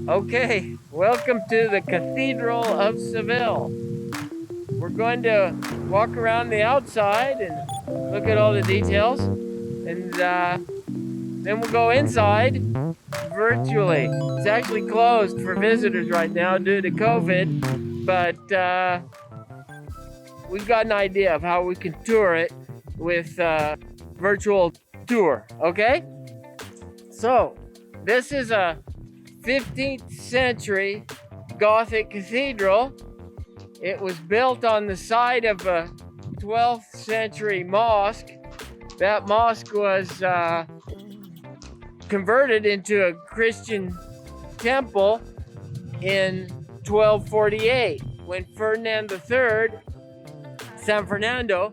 Okay, welcome to the Cathedral of Seville. We're going to walk around the outside and look at all the details, and then we'll go inside virtually. It's actually closed for visitors right now due to COVID, but we've got an idea of how we can tour it with virtual tour, okay? So, this is a 15th century Gothic cathedral. It was built on the site of a 12th century mosque. That mosque was converted into a Christian temple in 1248 when Ferdinand III, San Fernando,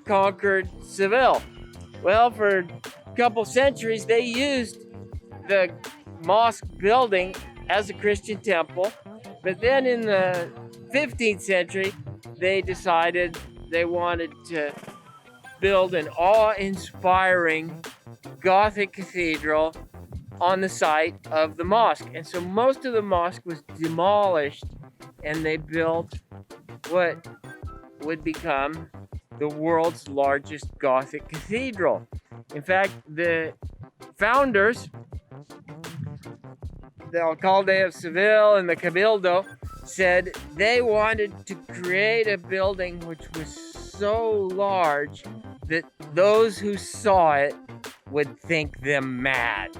conquered Seville. Well, for a couple centuries, they used the mosque building as a Christian temple, but then in the 15th century, they decided they wanted to build an awe-inspiring Gothic cathedral on the site of the mosque. And so most of the mosque was demolished, and they built what would become the world's largest Gothic cathedral. In fact, the founders, the Alcalde of Seville and the Cabildo, said they wanted to create a building which was so large that those who saw it would think them mad.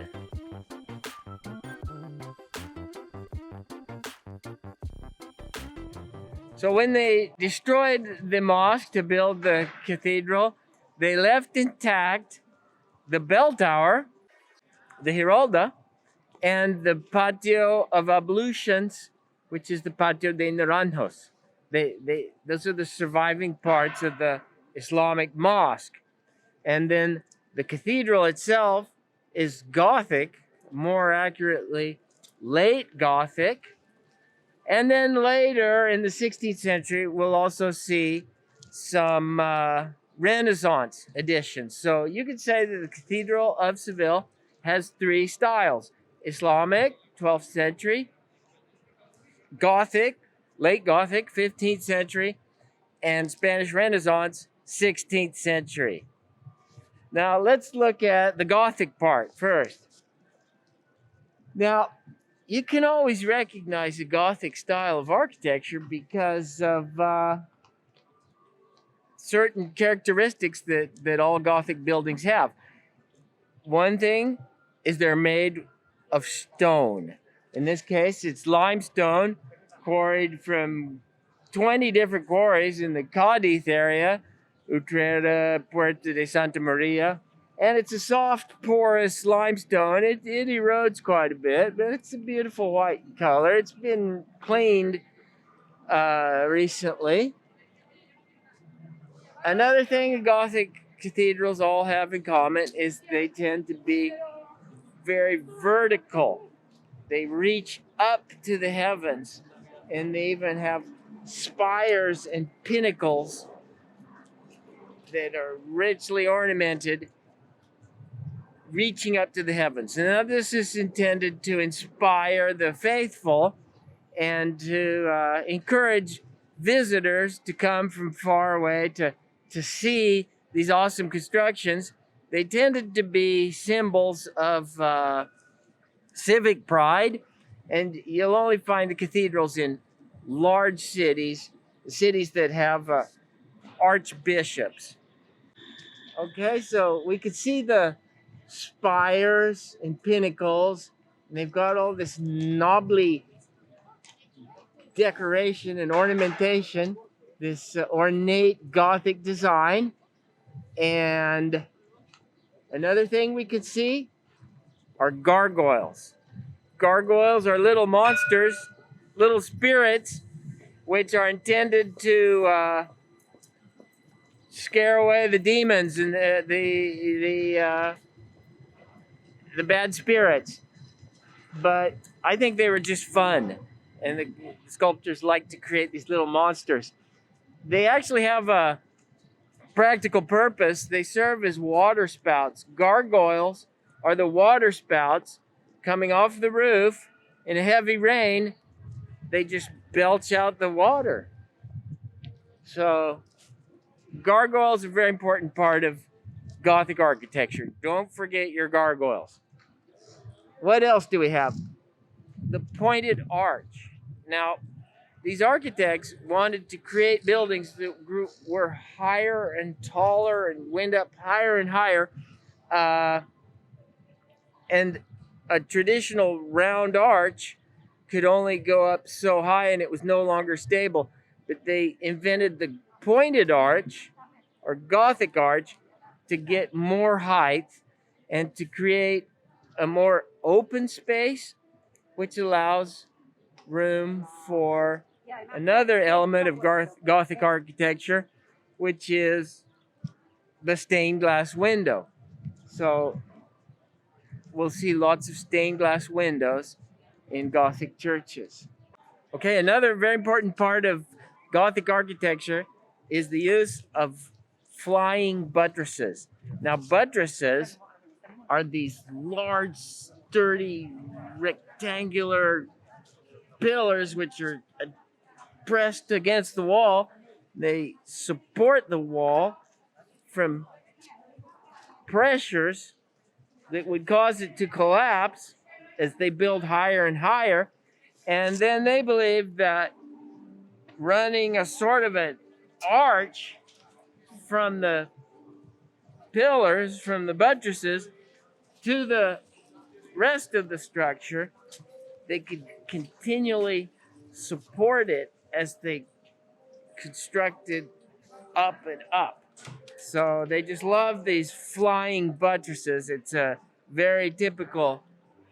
So when they destroyed the mosque to build the cathedral, they left intact the bell tower, the Giralda, and the patio of ablutions, which is the patio de Naranjos. Those are the surviving parts of the Islamic mosque. And then the cathedral itself is Gothic, more accurately, late Gothic. And then later in the 16th century, we'll also see some Renaissance additions. So you could say that the Cathedral of Seville has three styles: Islamic, 12th century; Gothic, late Gothic, 15th century; and Spanish Renaissance, 16th century. Now let's look at the Gothic part first. Now, you can always recognize the Gothic style of architecture because of certain characteristics that all Gothic buildings have. One thing is they're made of stone. In this case, it's limestone quarried from 20 different quarries in the Cadiz area, Utrera, Puerto de Santa Maria. And it's a soft, porous limestone. It erodes quite a bit, but it's a beautiful white color. It's been cleaned recently. Another thing Gothic cathedrals all have in common is they tend to be very vertical. They reach up to the heavens, and they even have spires and pinnacles that are richly ornamented, reaching up to the heavens. And now this is intended to inspire the faithful and to encourage visitors to come from far away to see these awesome constructions. They tended to be symbols of civic pride, and you'll only find the cathedrals in large cities, cities that have archbishops. Okay, so we could see the spires and pinnacles, and they've got all this knobbly decoration and ornamentation, this ornate Gothic design. And another thing we could see are gargoyles. Gargoyles are little monsters, little spirits, which are intended to scare away the demons and the bad spirits. But I think they were just fun, and the sculptors like to create these little monsters. They actually have a practical purpose. They serve as water spouts. Gargoyles are the water spouts coming off the roof in a heavy rain. They just belch out the water. So gargoyles are a very important part of Gothic architecture. Don't forget your gargoyles. What else do we have? The pointed arch. Now, these architects wanted to create buildings that were higher and taller and went up higher and higher. And a traditional round arch could only go up so high and it was no longer stable. But they invented the pointed arch or Gothic arch to get more height and to create a more open space, which allows room for another element of Gothic architecture, which is the stained glass window. So we'll see lots of stained glass windows in Gothic churches. Okay, another very important part of Gothic architecture is the use of flying buttresses. Now, buttresses are these large, sturdy, rectangular pillars which are pressed against the wall. They support the wall from pressures that would cause it to collapse as they build higher and higher. And then they believe that running a sort of an arch from the pillars, from the buttresses, to the rest of the structure, they could continually support it as they constructed up and up. So they just love these flying buttresses. It's a very typical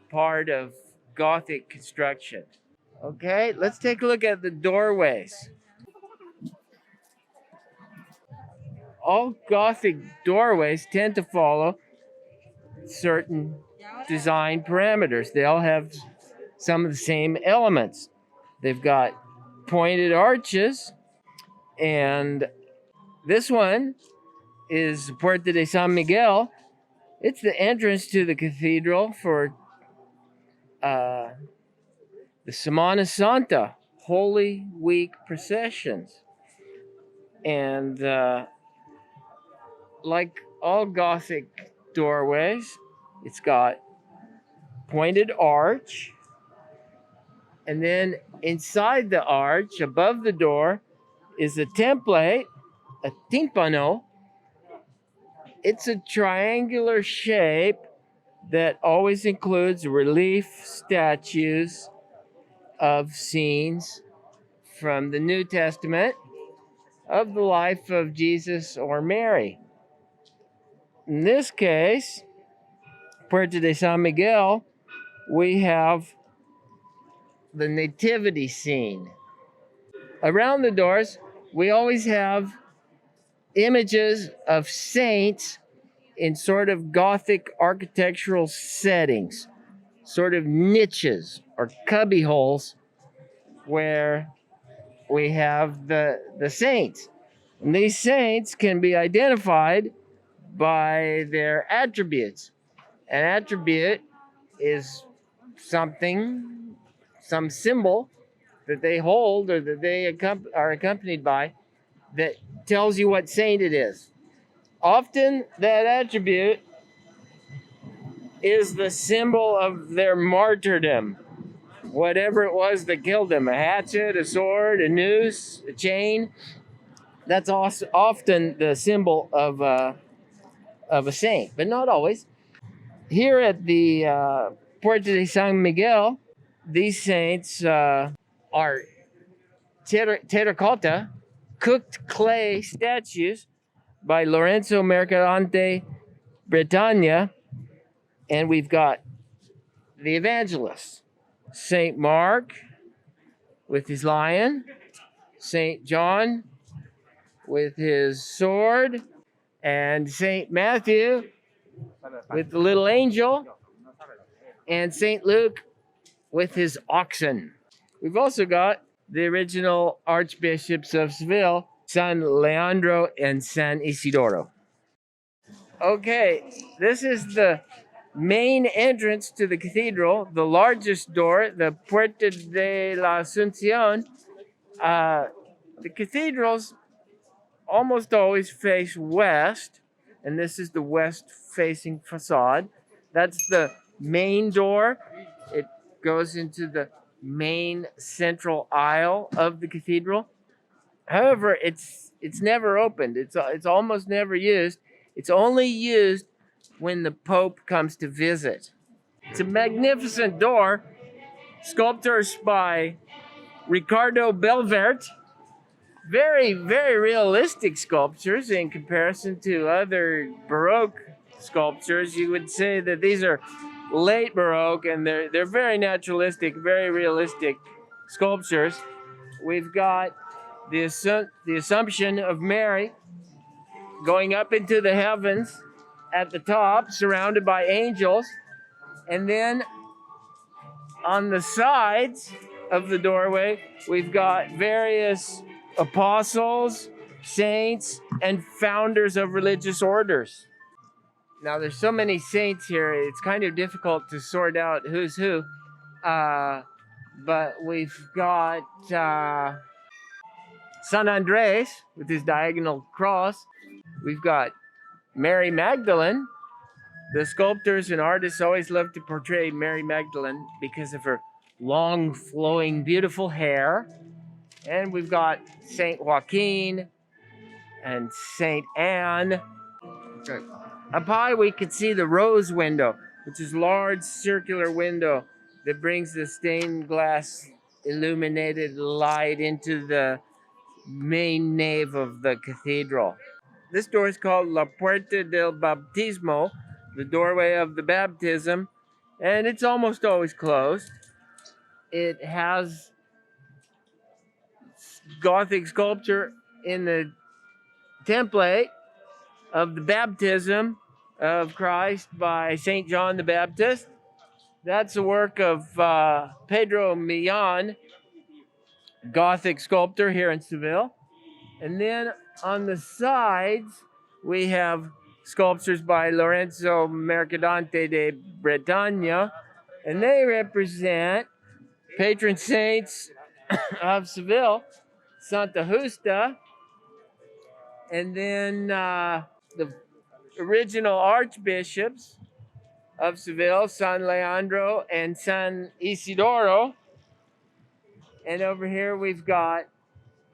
part of Gothic construction. Okay, let's take a look at the doorways. All Gothic doorways tend to follow certain design parameters. They all have some of the same elements. They've got pointed arches, and this one is Puerta de San Miguel. It's the entrance to the cathedral for the Semana Santa, Holy Week processions. And like all Gothic doorways, it's got pointed arch, and then inside the arch, above the door, is a template, a timpano. It's a triangular shape that always includes relief statues of scenes from the New Testament of the life of Jesus or Mary. In this case, Puerta de San Miguel, we have the nativity scene. Around the doors, we always have images of saints in sort of Gothic architectural settings, sort of niches or cubby holes where we have the saints. And these saints can be identified by their attributes. An attribute is something, some symbol that they hold or that they are accompanied by that tells you what saint it is. Often that attribute is the symbol of their martyrdom, whatever it was that killed them, a hatchet, a sword, a noose, a chain. That's also often the symbol of a saint, but not always. Here at the Puerta de San Miguel, these saints are terracotta, cooked clay statues by Lorenzo Mercadante Bretagna, and we've got the evangelists, Saint Mark with his lion, Saint John with his sword, and Saint Matthew with the little angel, and Saint Luke with his oxen. We've also got the original archbishops of Seville, San Leandro and San Isidoro. Okay, this is the main entrance to the cathedral, the largest door, the Puerta de la Asunción. The cathedrals almost always face west, and this is the west-facing facade. That's the main door. It goes into the main central aisle of the cathedral. However, it's never opened. It's almost never used. It's only used when the Pope comes to visit. It's a magnificent door, sculptures by Ricardo Belvert. Very, very realistic sculptures in comparison to other Baroque sculptures. You would say that these are late Baroque, and they're very naturalistic, very realistic sculptures. We've got the Assumption of Mary going up into the heavens at the top, surrounded by angels. And then on the sides of the doorway, we've got various apostles, saints, and founders of religious orders. Now, there's so many saints here, it's kind of difficult to sort out who's who. But we've got San Andres with his diagonal cross. We've got Mary Magdalene. The sculptors and artists always love to portray Mary Magdalene because of her long, flowing, beautiful hair. And we've got Saint Joaquin and Saint Anne. Okay. Up high, we could see the rose window, which is a large circular window that brings the stained glass illuminated light into the main nave of the cathedral. This door is called La Puerta del Bautismo, the doorway of the baptism, and it's almost always closed. It has Gothic sculpture in the template of the baptism of Christ by St. John the Baptist. That's a work of Pedro Millán, Gothic sculptor here in Seville. And then on the sides, we have sculptures by Lorenzo Mercadante de Bretagne, and they represent patron saints of Seville, Santa Justa, and then the original archbishops of Seville, San Leandro and San Isidoro. And over here we've got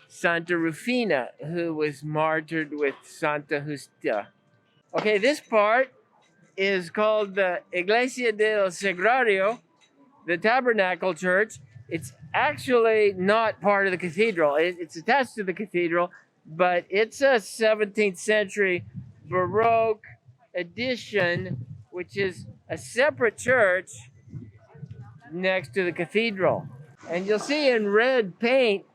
Santa Rufina, who was martyred with Santa Justa. Okay, this part is called the Iglesia del Sagrario, the Tabernacle Church. It's actually not part of the cathedral. It's attached to the cathedral, but it's a 17th century Baroque addition, which is a separate church next to the cathedral. And you'll see in red paint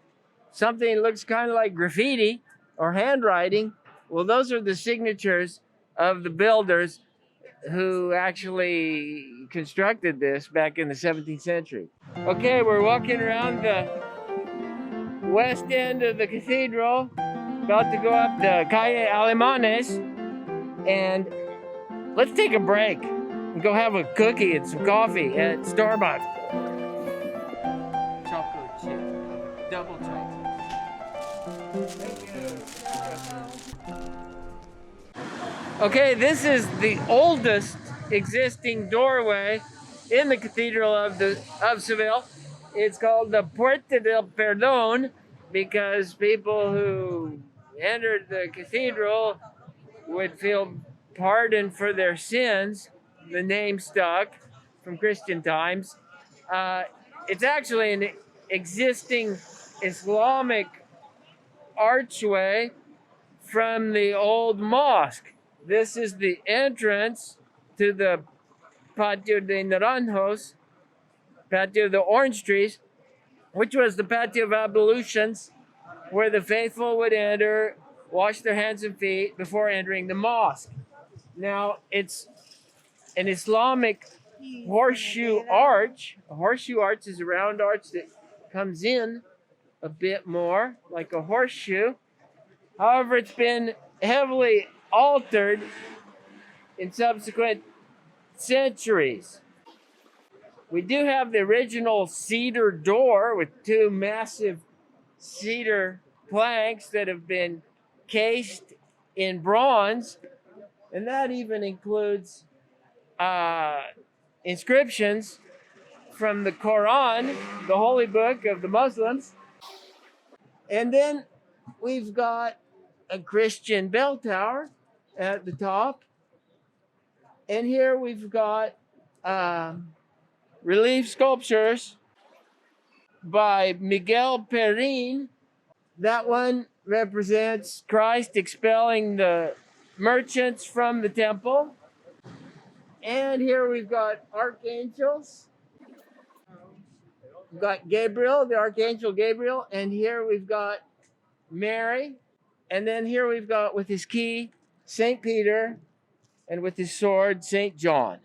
something that looks kind of like graffiti or handwriting. Well, those are the signatures of the builders who actually constructed this back in the 17th century. Okay, we're walking around the west end of the cathedral, about to go up the Calle Alemanes, and let's take a break and go have a cookie and some coffee at Starbucks. Chocolate chip, double chocolate. Thank you. Okay, this is the oldest existing doorway in the Cathedral of Seville. It's called the Puerta del Perdón because people who entered the cathedral would feel pardoned for their sins. The name stuck from Christian times. It's actually an existing Islamic archway from the old mosque. This is the entrance to the Patio de Naranjos, Patio of the Orange Trees, which was the Patio of Ablutions, where the faithful would enter, wash their hands and feet before entering the mosque. Now, it's an Islamic horseshoe arch. A horseshoe arch is a round arch that comes in a bit more like a horseshoe. However, it's been heavily altered in subsequent centuries. We do have the original cedar door with two massive cedar planks that have been cased in bronze, and that even includes inscriptions from the Quran, the holy book of the Muslims. And then we've got a Christian bell tower at the top. And here we've got relief sculptures by Miguel Perrin. That one represents Christ expelling the merchants from the temple. And here we've got archangels. We've got Gabriel, the archangel Gabriel. And here we've got Mary. And then here we've got with his key, St. Peter, and with his sword, St. John.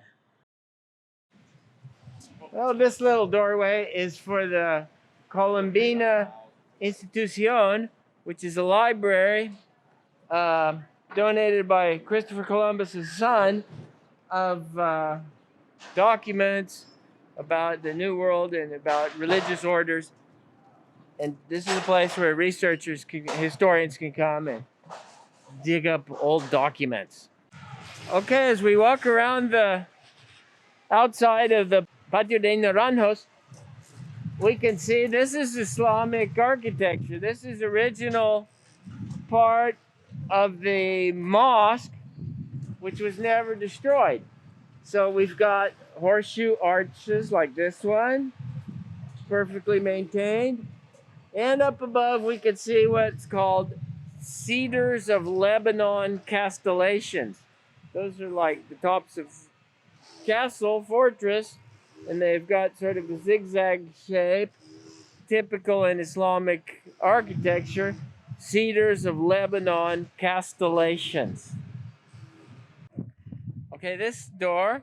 Well, this little doorway is for the Colombina Institución, which is a library donated by Christopher Columbus's son of documents about the New World and about religious orders. And this is a place where researchers, historians can come and dig up old documents. Okay, as we walk around the outside of the Patio de Naranjos, we can see this is Islamic architecture. This is original part of the mosque, which was never destroyed. So we've got horseshoe arches like this one, perfectly maintained. And up above, we can see what's called Cedars of Lebanon castellations. Those are like the tops of castle, fortress, and they've got sort of a zigzag shape, typical in Islamic architecture. Cedars of Lebanon castellations. Okay, this door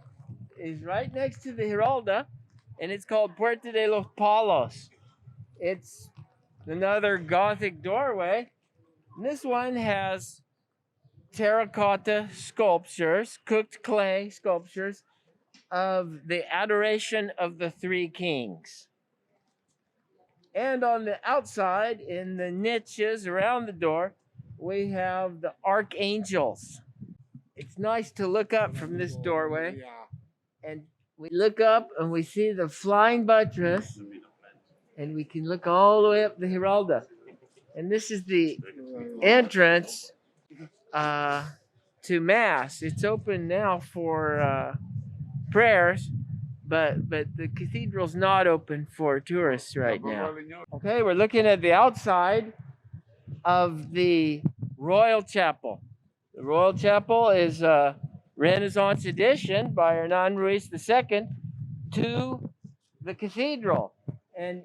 is right next to the Giralda, and it's called Puerta de los Palos. It's another Gothic doorway. And this one has terracotta sculptures, cooked clay sculptures of the adoration of the three kings. And on the outside, in the niches around the door, we have the archangels. It's nice to look up from this doorway. And we look up and we see the flying buttress, and we can look all the way up the Giralda. And this is the entrance to Mass. It's open now for prayers, but the cathedral's not open for tourists right now. Okay, we're looking at the outside of the Royal Chapel. The Royal Chapel is a Renaissance addition by Hernán Ruiz II to the cathedral. And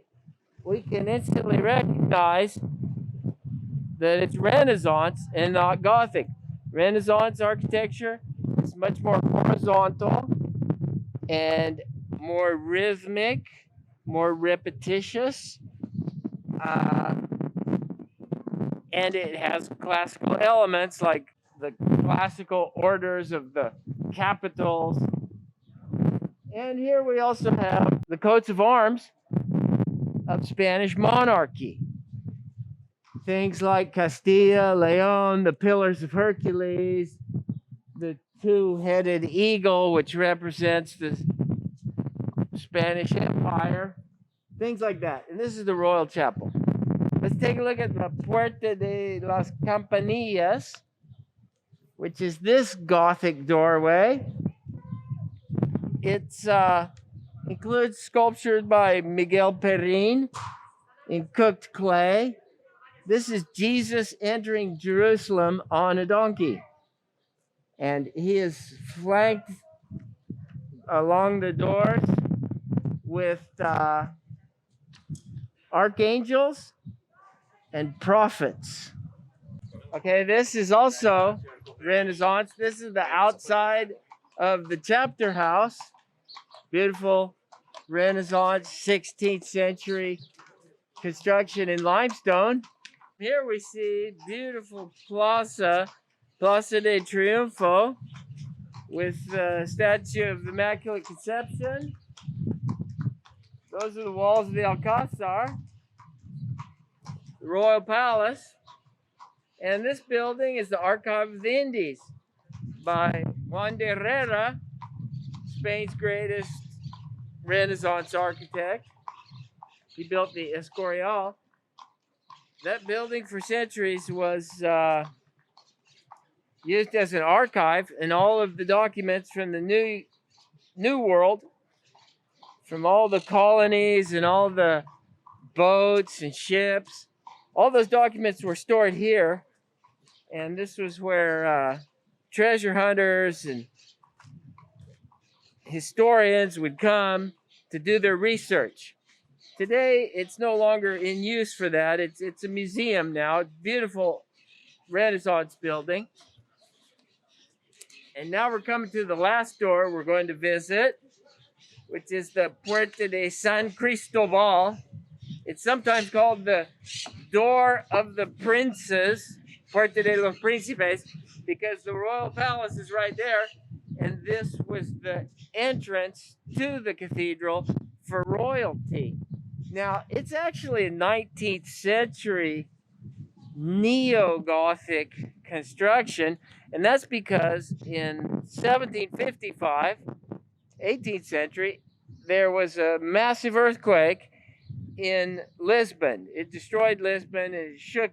we can instantly recognize that it's Renaissance and not Gothic. Renaissance architecture is much more horizontal and more rhythmic, more repetitious, and it has classical elements like the classical orders of the capitals. And here we also have the coats of arms of Spanish monarchy. Things like Castilla, Leon, the Pillars of Hercules, the two-headed eagle, which represents the Spanish Empire, things like that. And this is the Royal Chapel. Let's take a look at the Puerta de las Campanillas, which is this Gothic doorway. It includes sculptures by Miguel Perrin in cooked clay. This is Jesus entering Jerusalem on a donkey. And he is flanked along the doors with archangels and prophets. Okay, this is also Renaissance. This is the outside of the chapter house. Beautiful Renaissance 16th century construction in limestone. Here we see beautiful Plaza de Triunfo, with the statue of the Immaculate Conception. Those are the walls of the Alcázar, the Royal Palace. And this building is the Archive of the Indies by Juan de Herrera, Spain's greatest Renaissance architect. He built the Escorial. That building for centuries was used as an archive, and all of the documents from the New World, from all the colonies and all the boats and ships, all those documents were stored here. And this was where treasure hunters and historians would come to do their research. Today, it's no longer in use for that. It's a museum now. It's a beautiful Renaissance building. And now we're coming to the last door we're going to visit, which is the Puerta de San Cristobal. It's sometimes called the Door of the Princes, Puerta de los Príncipes, because the royal palace is right there, and this was the entrance to the cathedral for royalty. Now, it's actually a 19th century neo-Gothic construction, and that's because in 1755, 18th century, there was a massive earthquake in Lisbon. It destroyed Lisbon, and it shook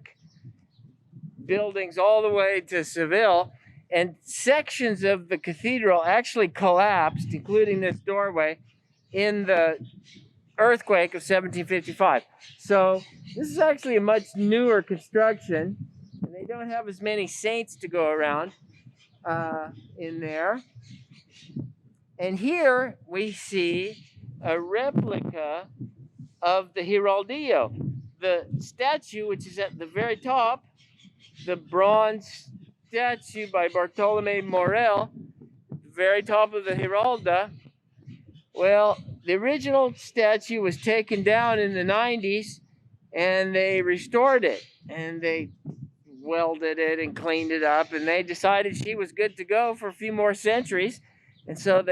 buildings all the way to Seville, and sections of the cathedral actually collapsed, including this doorway, in the earthquake of 1755. So this is actually a much newer construction, and they don't have as many saints to go around in there. And here we see a replica of the Giraldillo. The statue, which is at the very top, the bronze statue by Bartolome Morel, the very top of the Giralda. Well, the original statue was taken down in the 90s, and they restored it, and they welded it and cleaned it up, and they decided she was good to go for a few more centuries. And so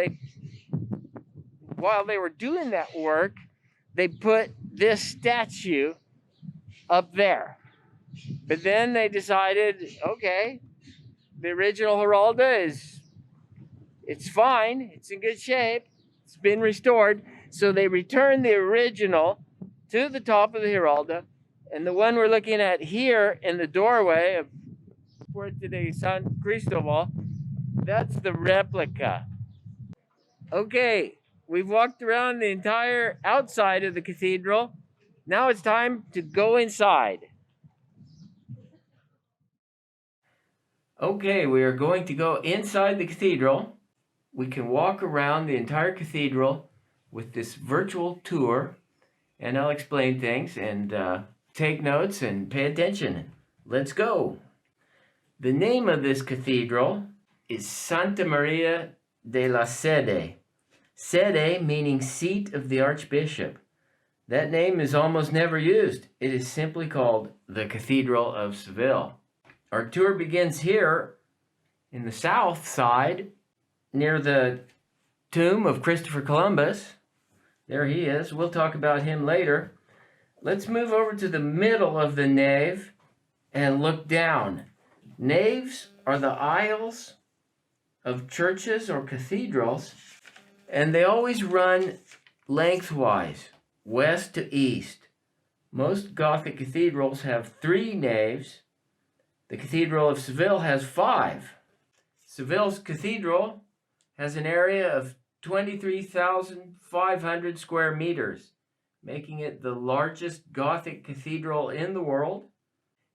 while they were doing that work, they put this statue up there. But then they decided, okay, the original Giralda it's fine, it's in good shape, it's been restored. So they returned the original to the top of the Giralda, and the one we're looking at here in the doorway of Puerta de San Cristobal, that's the replica. Okay, we've walked around the entire outside of the cathedral. Now it's time to go inside. Okay, we are going to go inside the cathedral. We can walk around the entire cathedral with this virtual tour, and I'll explain things, and take notes and pay attention. Let's go. The name of this cathedral is Santa Maria de la Sede. Sede meaning seat of the Archbishop. That name is almost never used. It is simply called the Cathedral of Seville. Our tour begins here in the south side, near the tomb of Christopher Columbus. There he is. We'll talk about him later. Let's move over to the middle of the nave and look down. Naves are the aisles of churches or cathedrals, and they always run lengthwise, west to east. Most Gothic cathedrals have 3 naves. The Cathedral of Seville has 5. Seville's cathedral has an area of 23,500 square meters, making it the largest Gothic cathedral in the world.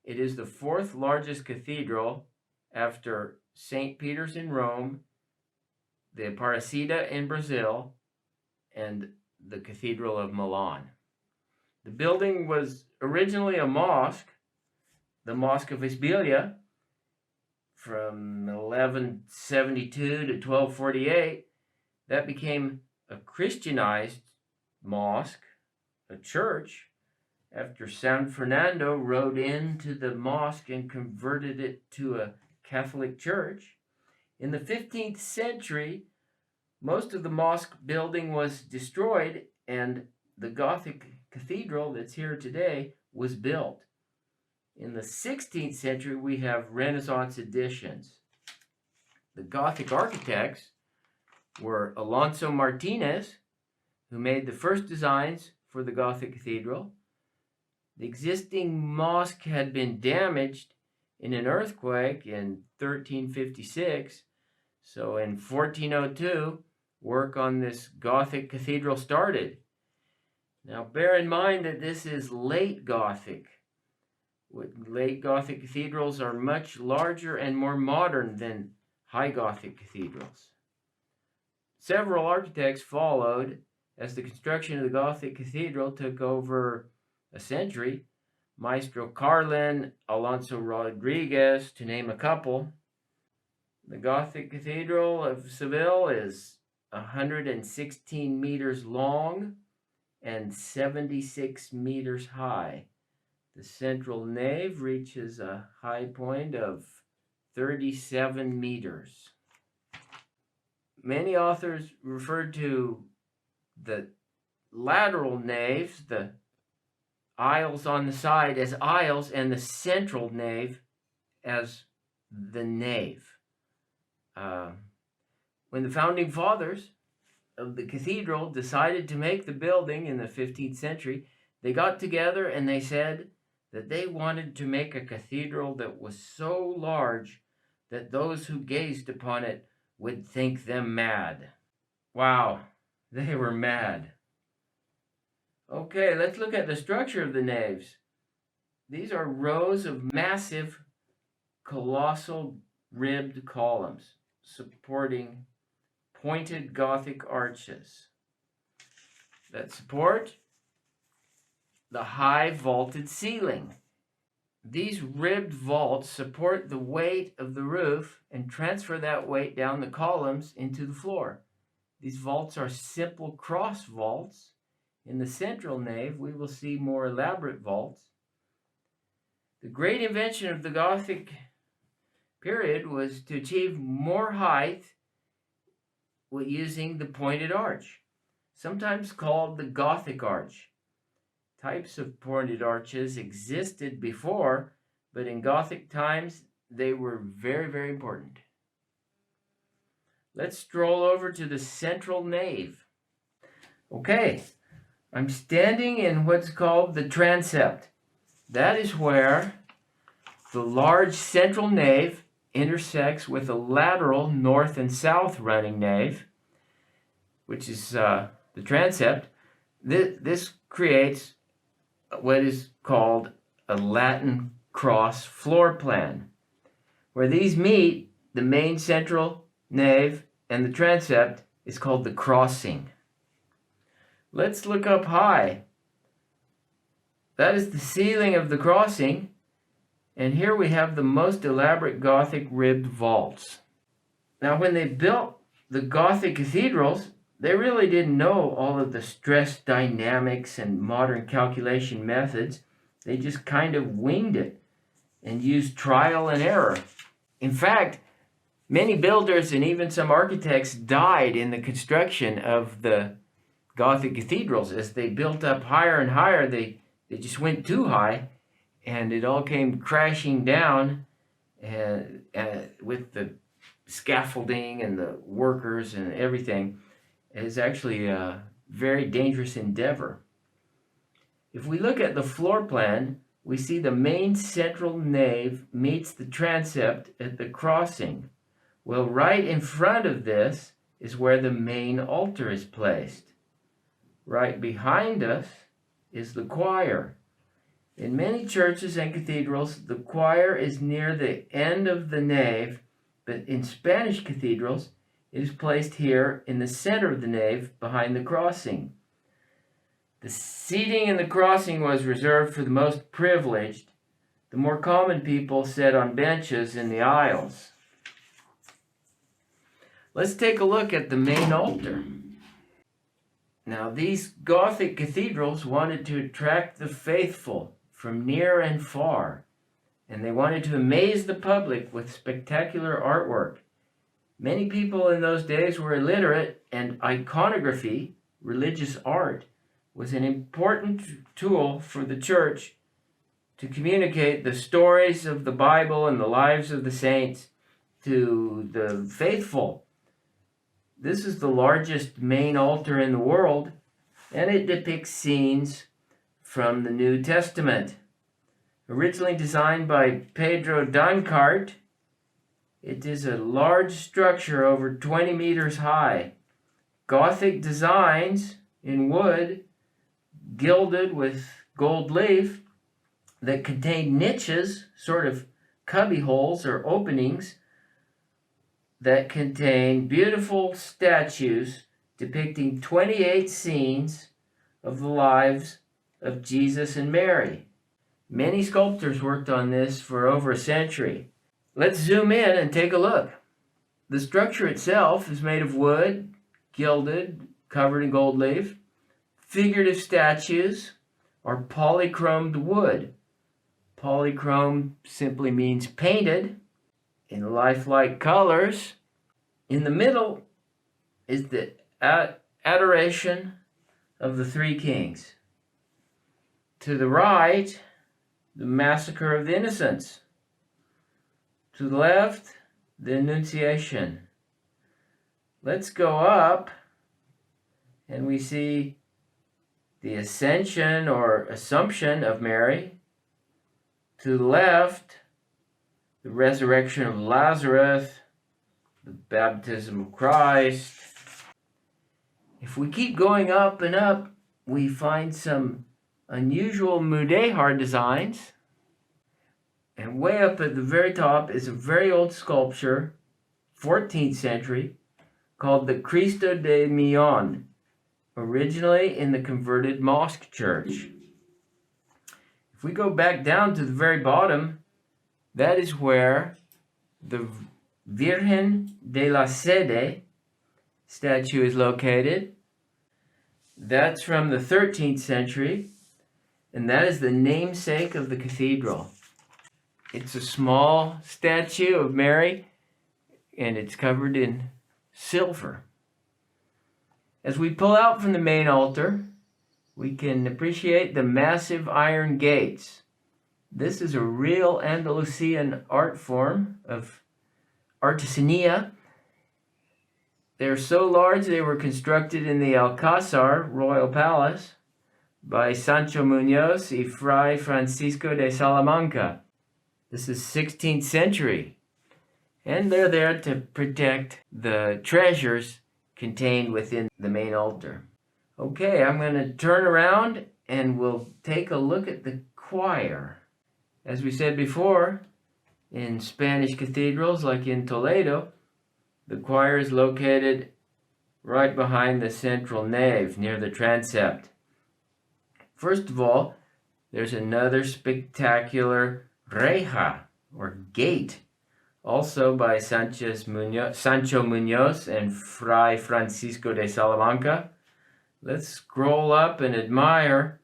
It is the 4th largest cathedral after St. Peter's in Rome, the Aparecida in Brazil, and the Cathedral of Milan. The building was originally a mosque, the Mosque of Isbilia, from 1172 to 1248. That became a Christianized mosque, a church, after San Fernando rode into the mosque and converted it to a Catholic church. In the 15th century, most of the mosque building was destroyed, and the Gothic cathedral that's here today was built. In the 16th century, we have Renaissance additions. The Gothic architects were Alonso Martinez, who made the first designs for the Gothic cathedral. The existing mosque had been damaged in an earthquake in 1356, so in 1402, work on this Gothic cathedral started. Now bear in mind that this is late Gothic. Late Gothic cathedrals are much larger and more modern than high Gothic cathedrals. Several architects followed as the construction of the Gothic cathedral took over a century. Maestro Carlin, Alonso Rodriguez, to name a couple. The Gothic Cathedral of Seville is 116 meters long and 76 meters high. The central nave reaches a high point of 37 meters. Many authors referred to the lateral naves, the aisles on the side, as aisles, and the central nave as the nave. When the founding fathers of the cathedral decided to make the building in the 15th century, they got together and they said that they wanted to make a cathedral that was so large that those who gazed upon it would think them mad. Wow, they were mad. Okay, let's look at the structure of the naves. These are rows of massive, colossal ribbed columns supporting pointed Gothic arches that support the high vaulted ceiling. These ribbed vaults support the weight of the roof and transfer that weight down the columns into the floor. These vaults are simple cross vaults. In the central nave, we will see more elaborate vaults. The great invention of the Gothic period was to achieve more height using the pointed arch, sometimes called the Gothic arch. Types of pointed arches existed before, but in Gothic times, they were very, very important. Let's stroll over to the central nave. Okay, I'm standing in what's called the transept. That is where the large central nave intersects with a lateral north and south running nave, which is the transept. This creates what is called a Latin cross floor plan. Where these meet, the main central nave and the transept is called the crossing. Let's look up high. That is the ceiling of the crossing, and here we have the most elaborate Gothic ribbed vaults. Now, when they built the Gothic cathedrals, they really didn't know all of the stress dynamics and modern calculation methods. They just kind of winged it and used trial and error. In fact, many builders and even some architects died in the construction of the Gothic cathedrals. As they built up higher and higher, they just went too high, and it all came crashing down with the scaffolding and the workers and everything. It's actually a very dangerous endeavor. If we look at the floor plan, we see the main central nave meets the transept at the crossing. Well, right in front of this is where the main altar is placed. Right behind us is the choir. In many churches and cathedrals, the choir is near the end of the nave, but in Spanish cathedrals, it is placed here in the center of the nave behind the crossing. The seating in the crossing was reserved for the most privileged. The more common people sat on benches in the aisles. Let's take a look at the main altar. Now, these Gothic cathedrals wanted to attract the faithful from near and far, and they wanted to amaze the public with spectacular artwork. Many people in those days were illiterate, and iconography, religious art, was an important tool for the church to communicate the stories of the Bible and the lives of the saints to the faithful. This is the largest main altar in the world, and it depicts scenes from the New Testament. Originally designed by Pedro Dancart, it is a large structure over 20 meters high. Gothic designs in wood, gilded with gold leaf, that contain niches, sort of cubby holes or openings, that contain beautiful statues depicting 28 scenes of the lives of Jesus and Mary. Many sculptors worked on this for over a century. Let's zoom in and take a look. The structure itself is made of wood, gilded, covered in gold leaf. Figurative statues are polychromed wood. Polychrome simply means painted in lifelike colors. In the middle is the adoration of the three kings. To the right, the massacre of the innocents. To the left, the Annunciation. Let's go up, and we see the Ascension or Assumption of Mary. To the left, the resurrection of Lazarus, the baptism of Christ. If we keep going up and up, we find some unusual mudéjar designs. And way up at the very top is a very old sculpture, 14th century, called the Cristo de Millón, originally in the converted mosque church. If we go back down to the very bottom, that is where the Virgen de la Sede statue is located. That's from the 13th century, and that is the namesake of the cathedral. It's a small statue of Mary, and it's covered in silver. As we pull out from the main altar, we can appreciate the massive iron gates. This is a real Andalusian art form of artisania. They're so large they were constructed in the Alcázar royal palace by Sancho Muñoz y Fray Francisco de Salamanca. This is 16th century, and they're there to protect the treasures contained within the main altar. Okay, I'm going to turn around and we'll take a look at the choir. As we said before, in Spanish cathedrals like in Toledo, the choir is located right behind the central nave near the transept. First of all, there's another spectacular reja, or gate, also by Sancho Muñoz and Fray Francisco de Salamanca. Let's scroll up and admire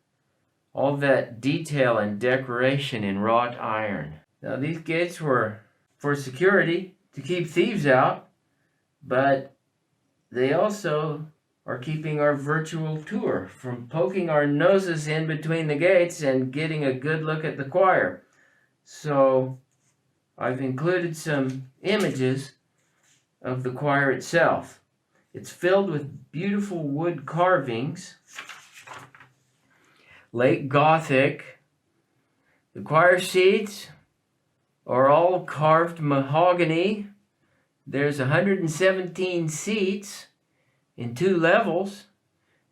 all that detail and decoration in wrought iron. Now, these gates were for security, to keep thieves out, but they also are keeping our virtual tour from poking our noses in between the gates and getting a good look at the choir. So I've included some images of the choir itself. It's filled with beautiful wood carvings, late Gothic. The choir seats are all carved mahogany. There's 117 seats in 2 levels.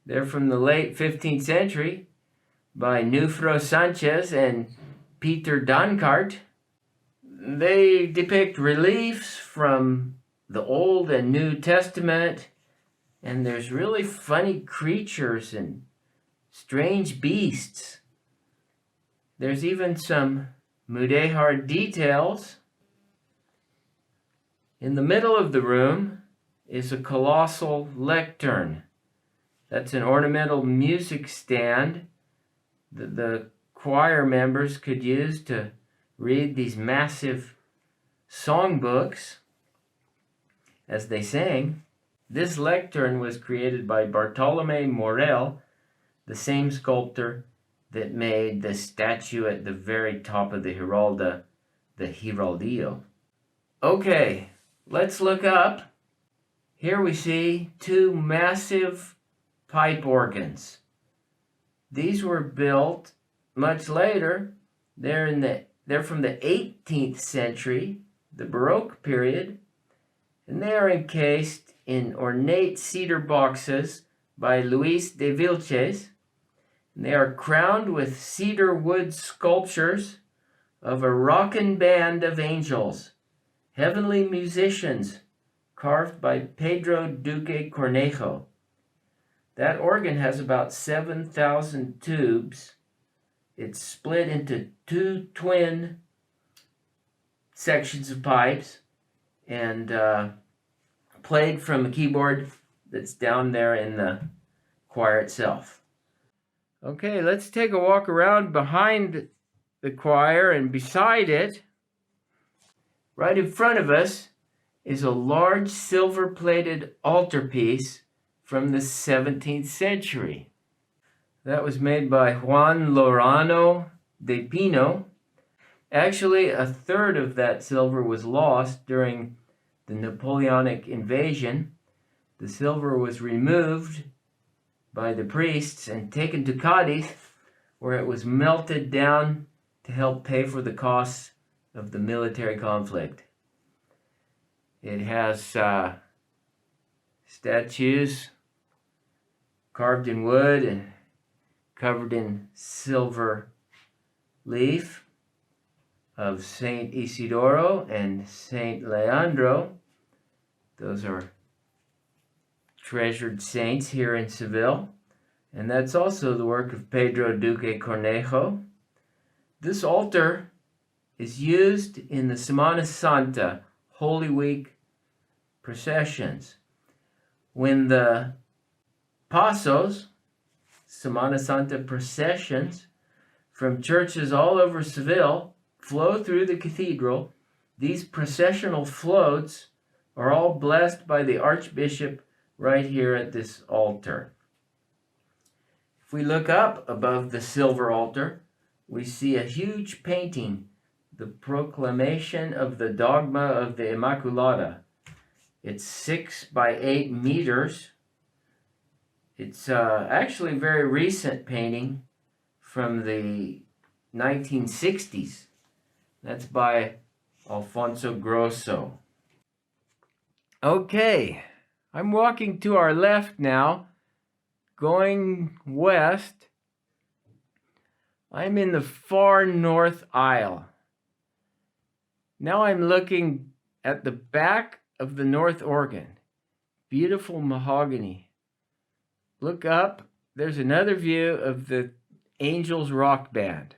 They're from the late 15th century by Nufro Sanchez and Peter Dancart. They depict reliefs from the Old and New Testament, and there's really funny creatures and strange beasts. There's even some mudéjar details. In the middle of the room is a colossal lectern. That's an ornamental music stand that the choir members could use to read these massive songbooks. as they sang. This lectern was created by Bartolome Morel, the same sculptor that made the statue at the very top of the Giralda, the Giraldillo. Okay, let's look up. Here we see two massive pipe organs. These were built much later. They're from the 18th century, the Baroque period, and they are encased in ornate cedar boxes by Luis de Vilches. And they are crowned with cedar wood sculptures of a rockin' band of angels, heavenly musicians, carved by Pedro Duque Cornejo. That organ has about 7,000 tubes. It's split into two twin sections of pipes and played from a keyboard that's down there in the choir itself. Okay, let's take a walk around behind the choir, and beside it, right in front of us, is a large silver-plated altarpiece from the 17th century. That was made by Juan Lorano de Pino. Actually, a third of that silver was lost during the Napoleonic invasion. The silver was removed by the priests and taken to Cadiz, where it was melted down to help pay for the costs of the military conflict. It has statues carved in wood and covered in silver leaf of Saint Isidoro and Saint Leandro. Those are treasured saints here in Seville. And that's also the work of Pedro Duque Cornejo. This altar is used in the Semana Santa, Holy Week processions. When the Pasos, Semana Santa processions from churches all over Seville flow through the cathedral, these processional floats are all blessed by the Archbishop right here at this altar. If we look up above the silver altar, we see a huge painting, the Proclamation of the Dogma of the Immaculata. It's 6 by 8 meters. It's actually a very recent painting from the 1960s. That's by Alfonso Grosso. Okay, I'm walking to our left now, going west. I'm in the far north aisle. Now I'm looking at the back of the north organ. Beautiful mahogany. Look up, there's another view of the Angels Rock Band.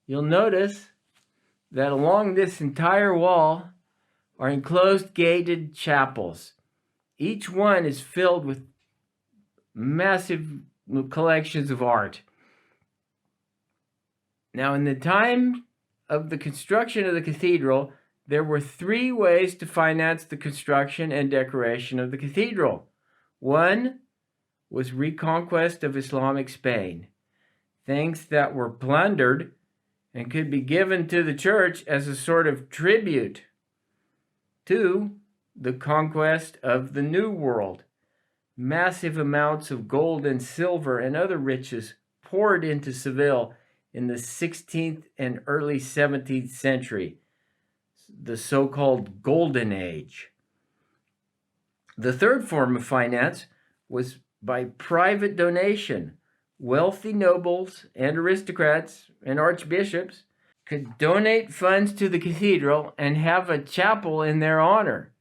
You'll notice that along this entire wall are enclosed gated chapels. Each one is filled with massive collections of art. Now, in the time of the construction of the cathedral, there were 3 ways to finance the construction and decoration of the cathedral. One was reconquest of Islamic Spain. Things that were plundered and could be given to the church as a sort of tribute. 2, the conquest of the New World. Massive amounts of gold and silver and other riches poured into Seville in the 16th and early 17th century, the so-called Golden Age. The third form of finance was by private donation. Wealthy nobles and aristocrats and archbishops could donate funds to the cathedral and have a chapel in their honor.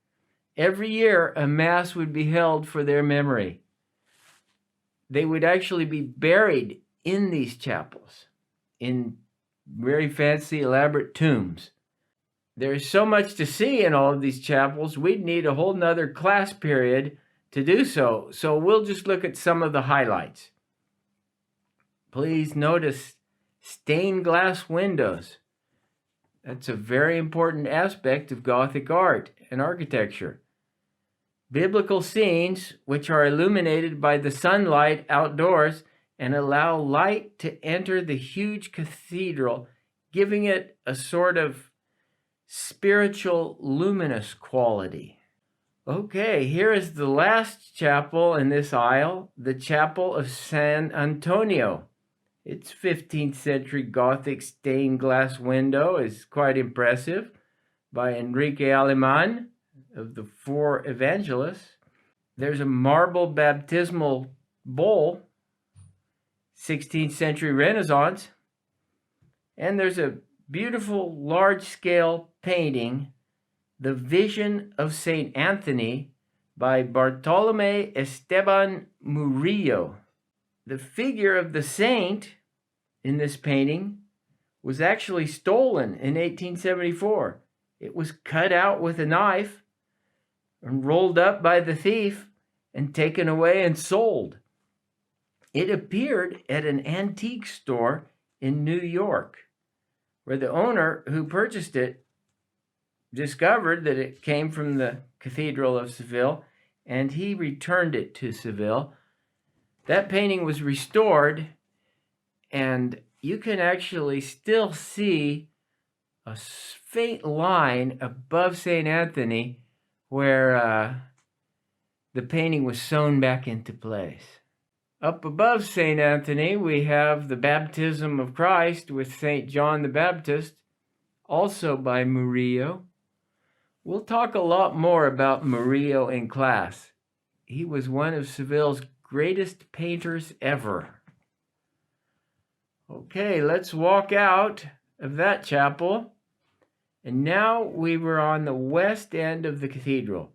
Every year, a mass would be held for their memory. They would actually be buried in these chapels, in very fancy, elaborate tombs. There's so much to see in all of these chapels, we'd need a whole nother class period to do so. So we'll just look at some of the highlights. Please notice stained glass windows. That's a very important aspect of Gothic art and architecture. Biblical scenes, which are illuminated by the sunlight outdoors and allow light to enter the huge cathedral, giving it a sort of spiritual, luminous quality. Okay, here is the last chapel in this aisle, the Chapel of San Antonio. Its 15th century Gothic stained glass window is quite impressive, by Enrique Aleman of the Four Evangelists. There's a marble baptismal bowl, 16th century Renaissance, and there's a beautiful large-scale painting, The Vision of St. Anthony, by Bartolome Esteban Murillo. The figure of the saint in this painting was actually stolen in 1874. It was cut out with a knife and rolled up by the thief and taken away and sold. It appeared at an antique store in New York, where the owner who purchased it discovered that it came from the Cathedral of Seville, and he returned it to Seville. That painting was restored, and you can actually still see a faint line above St. Anthony where the painting was sewn back into place. Up above St. Anthony, we have the Baptism of Christ with St. John the Baptist, also by Murillo. We'll talk a lot more about Murillo in class. He was one of Seville's greatest painters ever. Okay, let's walk out of that chapel. And now we were on the west end of the cathedral.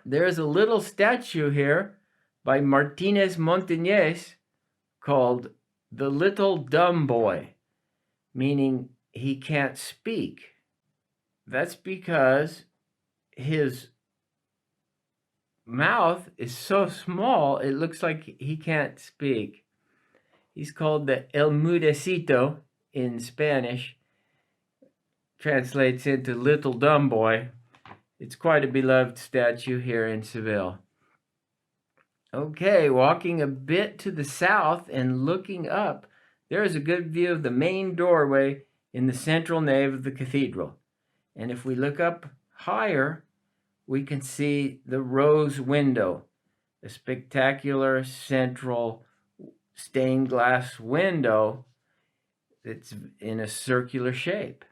There's a little statue here by Martinez Montañez called the Little Dumb Boy, meaning he can't speak. That's because his mouth is so small, it looks like he can't speak. He's called the El Mudecito in Spanish, translates into Little Dumb Boy. It's quite a beloved statue here in Seville. Okay, walking a bit to the south and looking up, there is a good view of the main doorway in the central nave of the cathedral. And if we look up higher, we can see the rose window, a spectacular central stained glass window that's in a circular shape.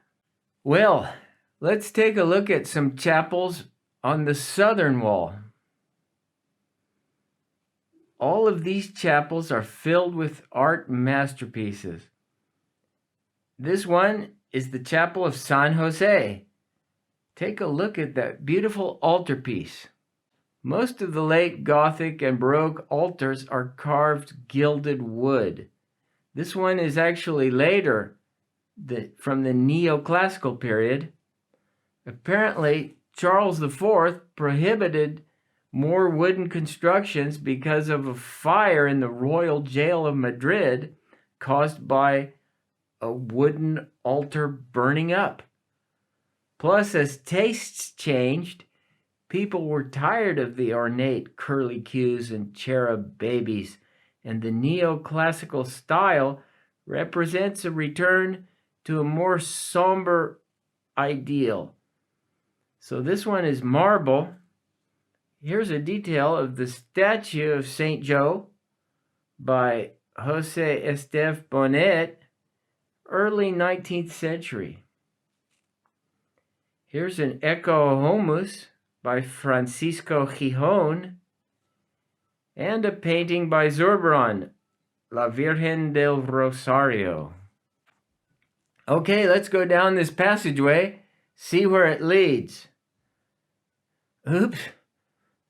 Well, let's take a look at some chapels on the southern wall. All of these chapels are filled with art masterpieces. This one is the Chapel of San Jose. Take a look at that beautiful altarpiece. Most of the late Gothic and Baroque altars are carved gilded wood. This one is actually later, from the neoclassical period. Apparently, Charles IV prohibited more wooden constructions because of a fire in the royal jail of Madrid caused by a wooden altar burning up. Plus, as tastes changed, people were tired of the ornate curlicues and cherub babies, and the neoclassical style represents a return to a more somber ideal. So this one is marble. Here's a detail of the statue of St. Joe by Jose Esteve Bonet, early 19th century. Here's an Ecce Homus by Francisco Gijon, and a painting by Zurbaran, La Virgen del Rosario. Okay, let's go down this passageway, see where it leads. Oops,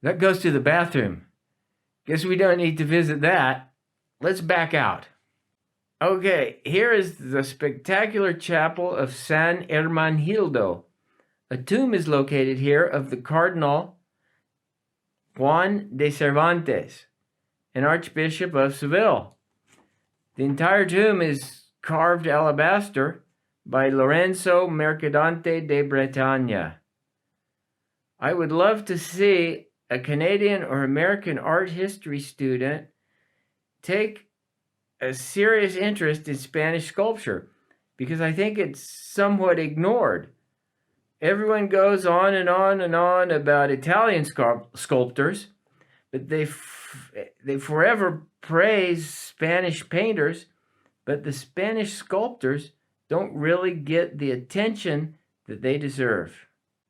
that goes to the bathroom. Guess we don't need to visit that. Let's back out. Okay, here is the spectacular chapel of San Hermanhildo. A tomb is located here of the Cardinal Juan de Cervantes, an Archbishop of Seville. The entire tomb is carved alabaster by Lorenzo Mercadante de Bretagne. I would love to see a Canadian or American art history student take a serious interest in Spanish sculpture, because I think it's somewhat ignored. Everyone goes on and on and on about Italian sculptors, but they forever praise Spanish painters, but the Spanish sculptors don't really get the attention that they deserve.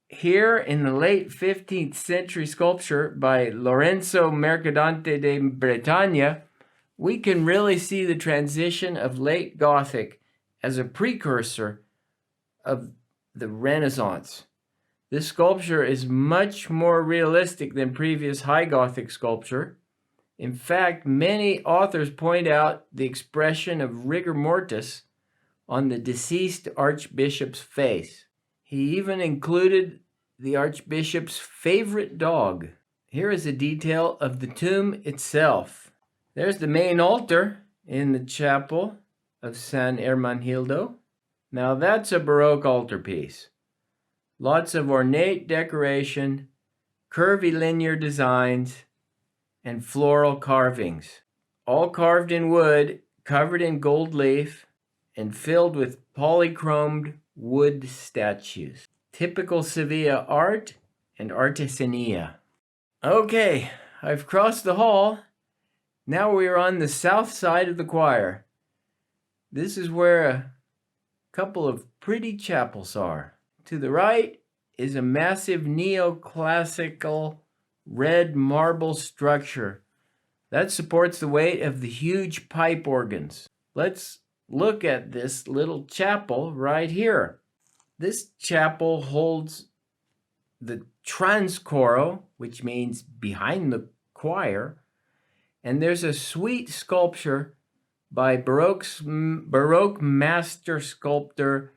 Here in the late 15th century sculpture by Lorenzo Mercadante de Bretagne, we can really see the transition of late Gothic as a precursor of the Renaissance. This sculpture is much more realistic than previous high Gothic sculpture. In fact, many authors point out the expression of rigor mortis on the deceased archbishop's face. He even included the archbishop's favorite dog. Here is a detail of the tomb itself. There's the main altar in the chapel of San Hermanildo. Now that's a Baroque altarpiece. Lots of ornate decoration, curvilinear designs, and floral carvings. All carved in wood, covered in gold leaf, and filled with polychromed wood statues. Typical Seville art and artisania. Okay, I've crossed the hall. Now we are on the south side of the choir. This is where a couple of pretty chapels are. To the right is a massive neoclassical red marble structure that supports the weight of the huge pipe organs. Let's look at this little chapel right here. This chapel holds the transcoro, which means behind the choir, and there's a sweet sculpture by Baroque master sculptor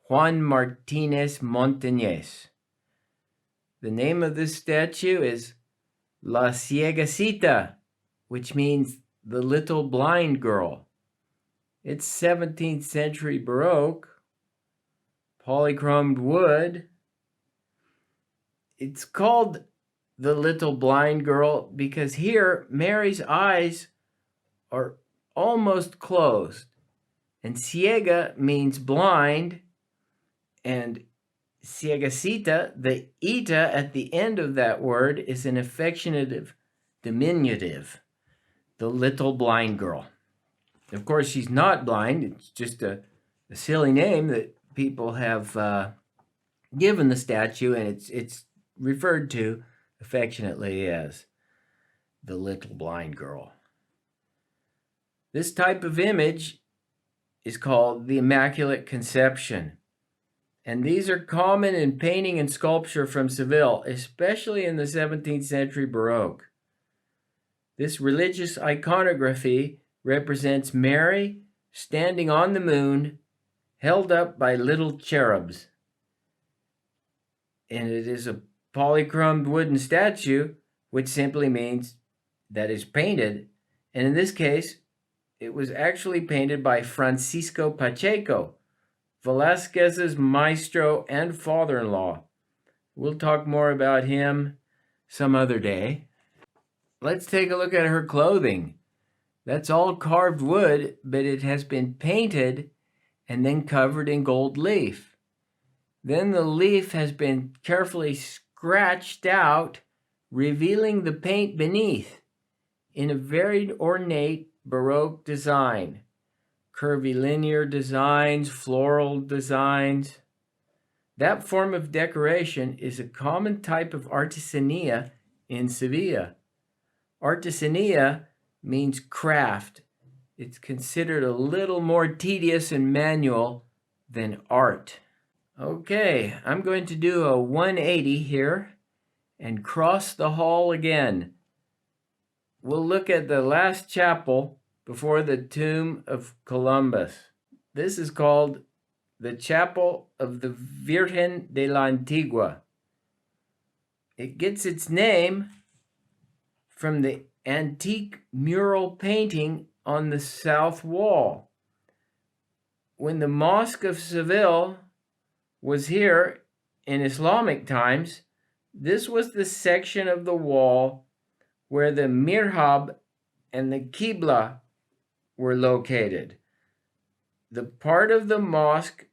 Juan Martinez Montañez. The name of this statue is La Ciegacita, which means the little blind girl. It's 17th century Baroque, polychromed wood. It's called the little blind girl because here Mary's eyes are almost closed, and ciega means blind, and ciegacita, the ita at the end of that word, is an affectionate diminutive, the little blind girl. Of course, she's not blind. It's just a silly name that people have given the statue, and it's referred to affectionately as the little blind girl. This type of image is called the Immaculate Conception. And these are common in painting and sculpture from Seville, especially in the 17th century Baroque. This religious iconography represents Mary standing on the moon, held up by little cherubs. And it is a polychromed wooden statue, which simply means that it's painted. And in this case, it was actually painted by Francisco Pacheco, Velázquez's maestro and father-in-law. We'll talk more about him some other day. Let's take a look at her clothing. That's all carved wood, but it has been painted and then covered in gold leaf. Then the leaf has been carefully scratched out, revealing the paint beneath in a very ornate Baroque design. Curvilinear designs, floral designs. That form of decoration is a common type of artisania in Seville. Artisania means craft. It's considered a little more tedious and manual than art. Okay, I'm going to do a 180 here and cross the hall again. We'll look at the last chapel before the tomb of Columbus. This is called the Chapel of the Virgen de la Antigua. It gets its name from the antique mural painting on the south wall. when the Mosque of Seville was here in Islamic times, this was the section of the wall where the mihrab and the Qibla were located. The part of the mosque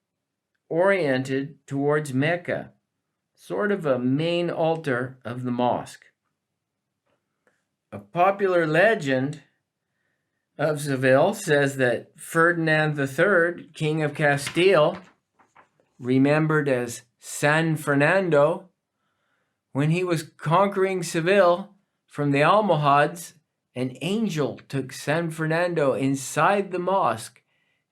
oriented towards Mecca, sort of a main altar of the mosque. A popular legend of Seville says that Ferdinand III, King of Castile, remembered as San Fernando, when he was conquering Seville from the Almohads, an angel took San Fernando inside the mosque,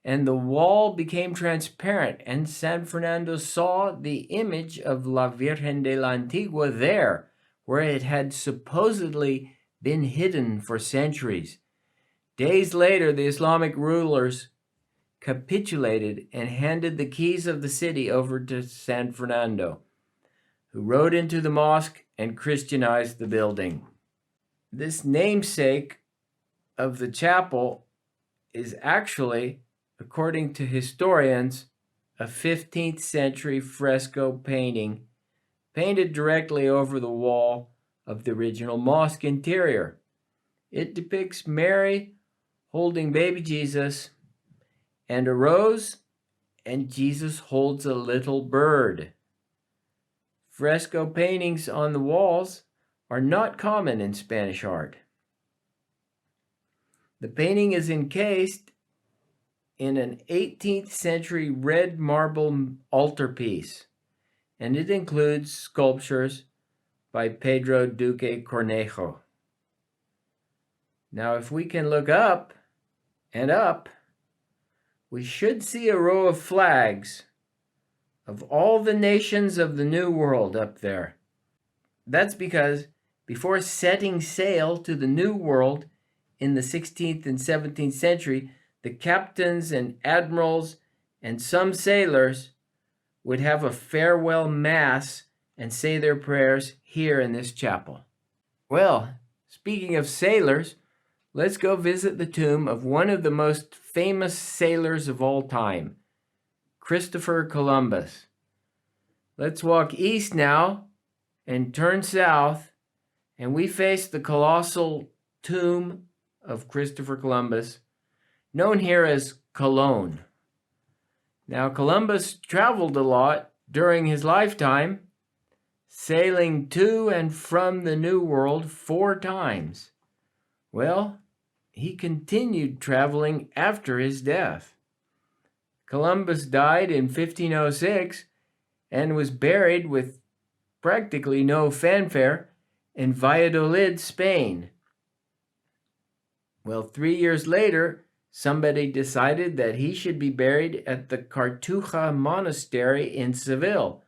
and the wall became transparent, and San Fernando saw the image of La Virgen de la Antigua there, where it had supposedly been hidden for centuries. Days later, the Islamic rulers capitulated and handed the keys of the city over to San Fernando, who rode into the mosque and Christianized the building. This namesake of the chapel is actually, according to historians, a 15th century fresco painting painted directly over the wall of the original mosque interior. It depicts Mary holding baby Jesus and a rose, and Jesus holds a little bird. Fresco paintings on the walls are not common in Spanish art. The painting is encased in an 18th century red marble altarpiece, and it includes sculptures by Pedro Duque Cornejo. Now, if we can look up and up, we should see a row of flags of all the nations of the New World up there. That's because before setting sail to the New World in the 16th and 17th century, the captains and admirals and some sailors would have a farewell mass and say their prayers here in this chapel. Well, speaking of sailors, let's go visit the tomb of one of the most famous sailors of all time, Christopher Columbus. Let's walk east now and turn south, and we face the colossal tomb of Christopher Columbus, known here as Cologne. Now, Columbus traveled a lot during his lifetime, sailing to and from the New World 4 times. Well, he continued traveling after his death. Columbus died in 1506 and was buried with practically no fanfare in Valladolid, Spain. Well, 3 years later, somebody decided that he should be buried at the Cartuja Monastery in Seville,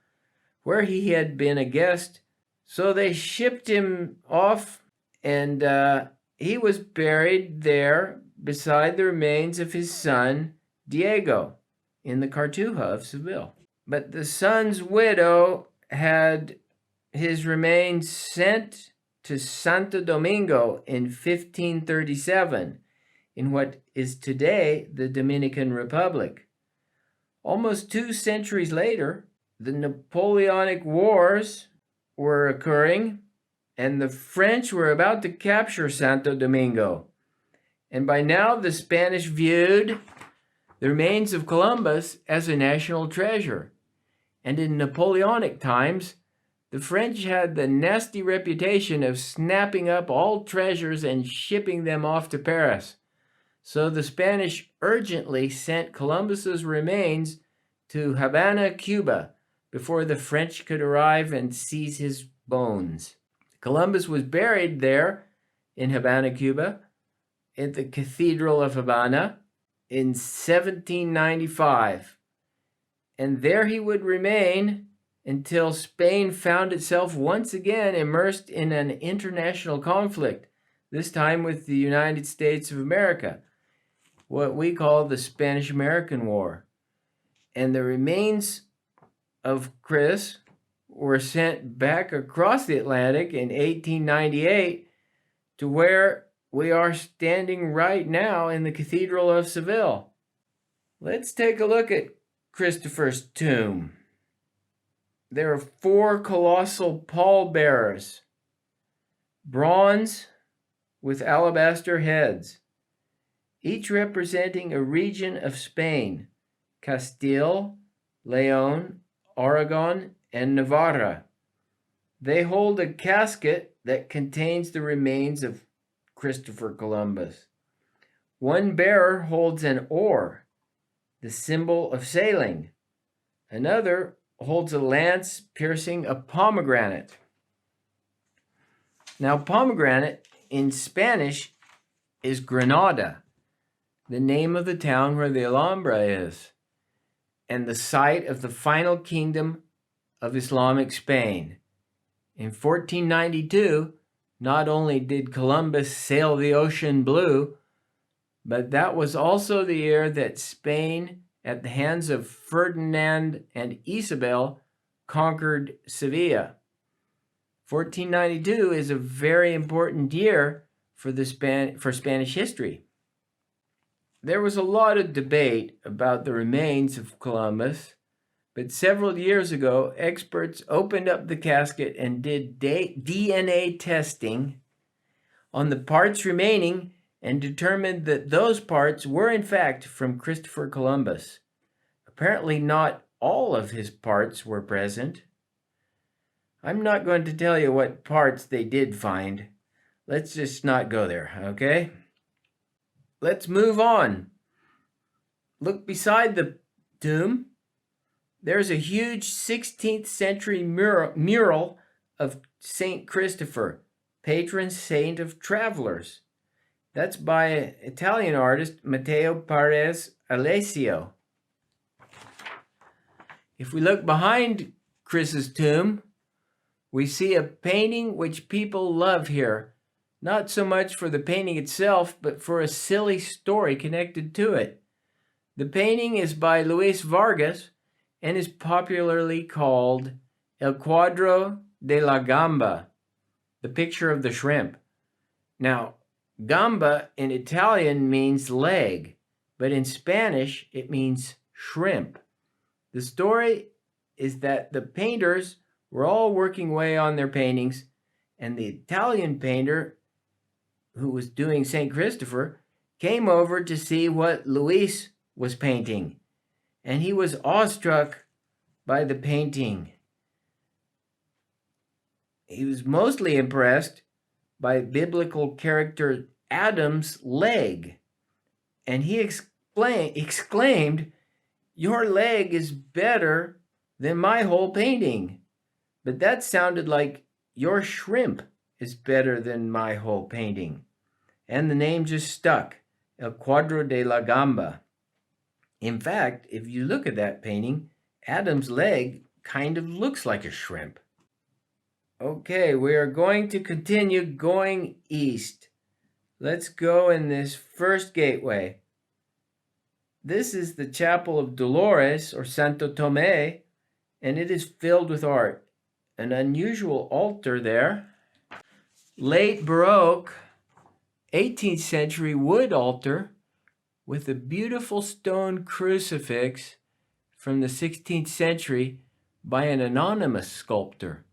where he had been a guest. So they shipped him off, and he was buried there beside the remains of his son, Diego, in the Cartuja of Seville. But the son's widow had his remains sent to Santo Domingo in 1537, in what is today the Dominican Republic. Almost 2 centuries later, the Napoleonic Wars were occurring, and the French were about to capture Santo Domingo. And by now, the Spanish viewed the remains of Columbus as a national treasure. And in Napoleonic times, the French had the nasty reputation of snapping up all treasures and shipping them off to Paris. So the Spanish urgently sent Columbus's remains to Havana, Cuba, before the French could arrive and seize his bones. Columbus was buried there in Havana, Cuba, at the Cathedral of Havana in 1795. And there he would remain until Spain found itself once again immersed in an international conflict, this time with the United States of America, what we call the Spanish-American War. And the remains of Chris were sent back across the Atlantic in 1898 to where we are standing right now in the Cathedral of Seville. Let's take a look at Christopher's tomb. There are 4 colossal pallbearers, bronze with alabaster heads, each representing a region of Spain: Castile, Leon, Aragon, and Navarra. They hold a casket that contains the remains of Christopher Columbus. One bearer holds an oar, the symbol of sailing. Another holds a lance piercing a pomegranate. Now, pomegranate in Spanish is Granada, the name of the town where the Alhambra is, and the site of the final kingdom of Islamic Spain. In 1492, not only did Columbus sail the ocean blue, but that was also the year that Spain, at the hands of Ferdinand and Isabel, conquered Seville. 1492 is a very important year for Spanish history. There was a lot of debate about the remains of Columbus, but several years ago, experts opened up the casket and did DNA testing on the parts remaining and determined that those parts were in fact from Christopher Columbus. Apparently not all of his parts were present. I'm not going to tell you what parts they did find. Let's just not go there, okay? Let's move on. Look beside the tomb. There's a huge 16th century mural of St. Christopher, patron saint of travelers. That's by Italian artist Matteo Perez Alessio. If we look behind Chris's tomb, we see a painting which people love here, not so much for the painting itself, but for a silly story connected to it. The painting is by Luis Vargas and is popularly called El Cuadro de la Gamba, the picture of the shrimp. Now, gamba in Italian means leg, but in Spanish it means shrimp. The story is that the painters were all working away on their paintings, and the Italian painter who was doing St. Christopher came over to see what Luis was painting, and he was awestruck by the painting. He was mostly impressed by biblical character Adam's leg, and he exclaimed, "Your leg is better than my whole painting." But that sounded like, "Your shrimp is better than my whole painting." And the name just stuck, El Cuadro de la Gamba. In fact, if you look at that painting, Adam's leg kind of looks like a shrimp. Okay, we are going to continue going east. Let's go in this first gateway. This is the Chapel of Dolores, or Santo Tomé, and it is filled with art. An unusual altar there. Late Baroque, 18th century wood altar with a beautiful stone crucifix from the 16th century by an anonymous sculptor.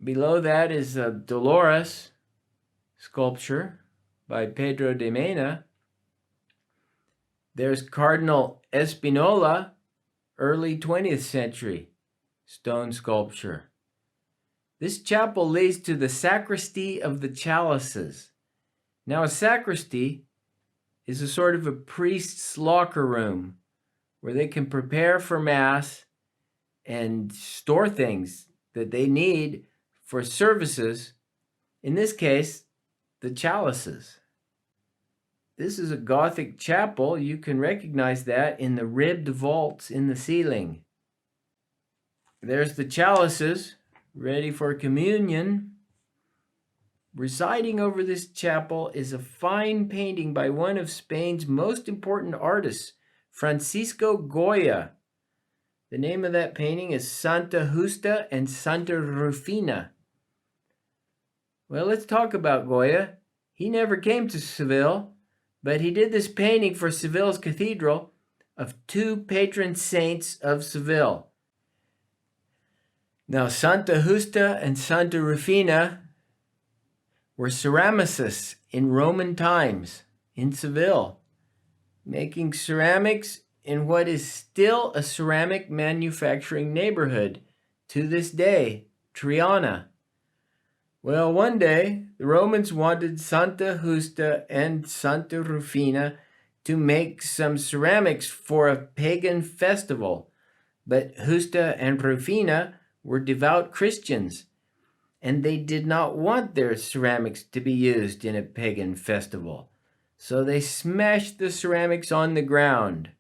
Below that is a Dolores sculpture by Pedro de Mena. There's Cardinal Espinola, early 20th century stone sculpture. This chapel leads to the sacristy of the chalices. Now, a sacristy is a sort of a priest's locker room where they can prepare for Mass and store things that they need for services, in this case, the chalices. This is a Gothic chapel. You can recognize that in the ribbed vaults in the ceiling. There's the chalices, ready for communion. Presiding over this chapel is a fine painting by one of Spain's most important artists, Francisco Goya. The name of that painting is Santa Justa and Santa Rufina. Well, let's talk about Goya. He never came to Seville, but he did this painting for Seville's cathedral, of two patron saints of Seville. Now, Santa Justa and Santa Rufina were ceramicists in Roman times in Seville, making ceramics in what is still a ceramic manufacturing neighborhood to this day, Triana. Well, one day, the Romans wanted Santa Justa and Santa Rufina to make some ceramics for a pagan festival, but Justa and Rufina were devout Christians, and they did not want their ceramics to be used in a pagan festival, so they smashed the ceramics on the ground.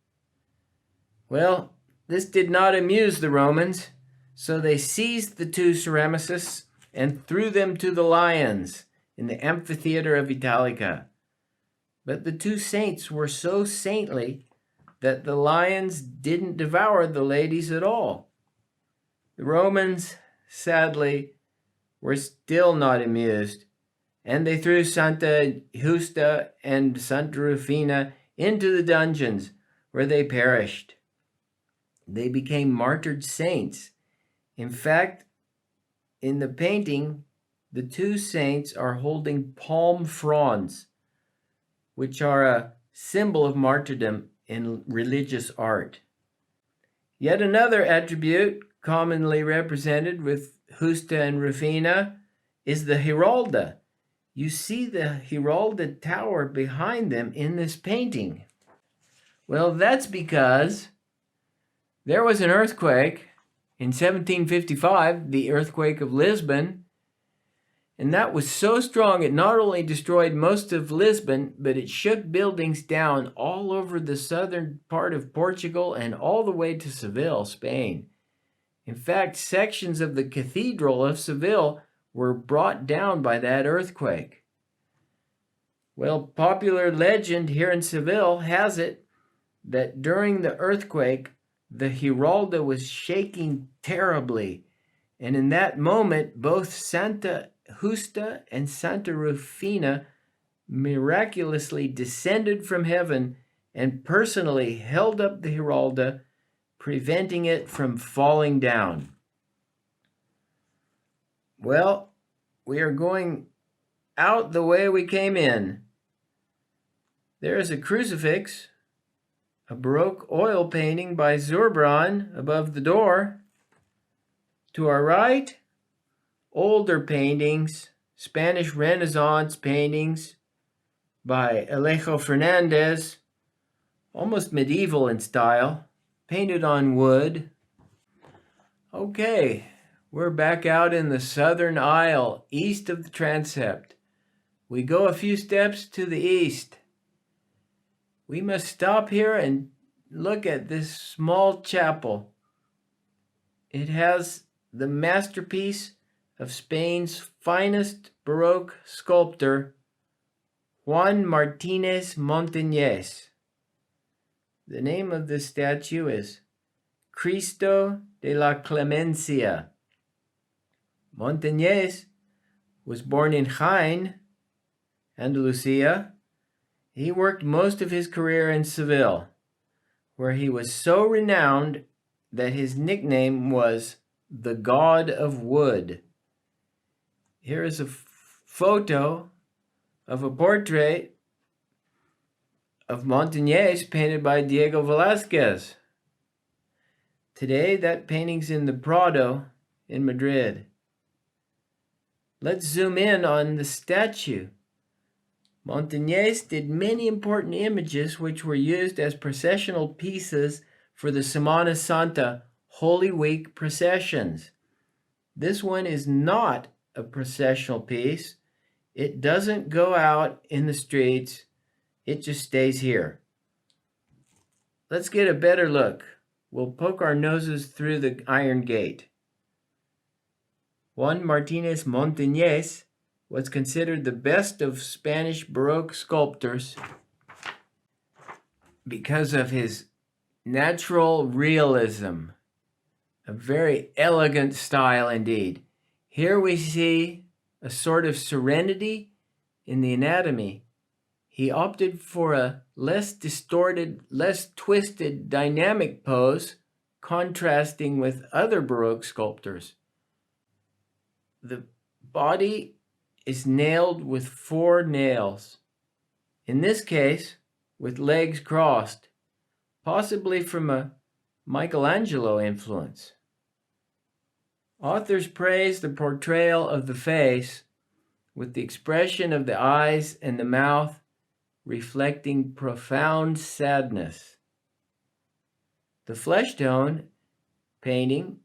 Well, this did not amuse the Romans, so they seized the two ceramicists and threw them to the lions in the amphitheater of Italica. But the two saints were so saintly that the lions didn't devour the ladies at all. The Romans, sadly, were still not amused, and they threw Santa Justa and Santa Rufina into the dungeons, where they perished. They became martyred saints. In fact, in the painting, the two saints are holding palm fronds, which are a symbol of martyrdom in religious art. Yet another attribute commonly represented with Justa and Rufina is the Giralda. You see the Giralda tower behind them in this painting. Well, that's because there was an earthquake in 1755, the earthquake of Lisbon, and that was so strong it not only destroyed most of Lisbon, but it shook buildings down all over the southern part of Portugal and all the way to Seville, Spain. In fact, sections of the Cathedral of Seville were brought down by that earthquake. Well, popular legend here in Seville has it that during the earthquake, the Giralda was shaking terribly, and in that moment, both Santa Justa and Santa Rufina miraculously descended from heaven and personally held up the Giralda, preventing it from falling down. Well, we are going out the way we came in. There is a crucifix, a Baroque oil painting by Zurbrand above the door. To our right, older paintings, Spanish Renaissance paintings by Alejo Fernandez, almost medieval in style, painted on wood. Okay, we're back out in the southern aisle, east of the transept. We go a few steps to the east. We must stop here and look at this small chapel. It has the masterpiece of Spain's finest Baroque sculptor, Juan Martínez Montañés. The name of this statue is Cristo de la Clemencia. Montañés was born in Jaén, Andalusia. He worked most of his career in Seville, where he was so renowned that his nickname was the God of Wood. Here is a photo of a portrait of Montañés painted by Diego Velázquez. Today, that painting's in the Prado in Madrid. Let's zoom in on the statue. Montañés did many important images which were used as processional pieces for the Semana Santa Holy Week processions. This one is not a processional piece. It doesn't go out in the streets. It just stays here. Let's get a better look. We'll poke our noses through the iron gate. Juan Martínez Montañés was considered the best of Spanish Baroque sculptors because of his natural realism, a very elegant style indeed. Here we see a sort of serenity in the anatomy. He opted for a less distorted, less twisted, dynamic pose, contrasting with other Baroque sculptors. The body is nailed with 4 nails, in this case with legs crossed, possibly from a Michelangelo influence. Authors praise the portrayal of the face, with the expression of the eyes and the mouth reflecting profound sadness. The flesh tone painting,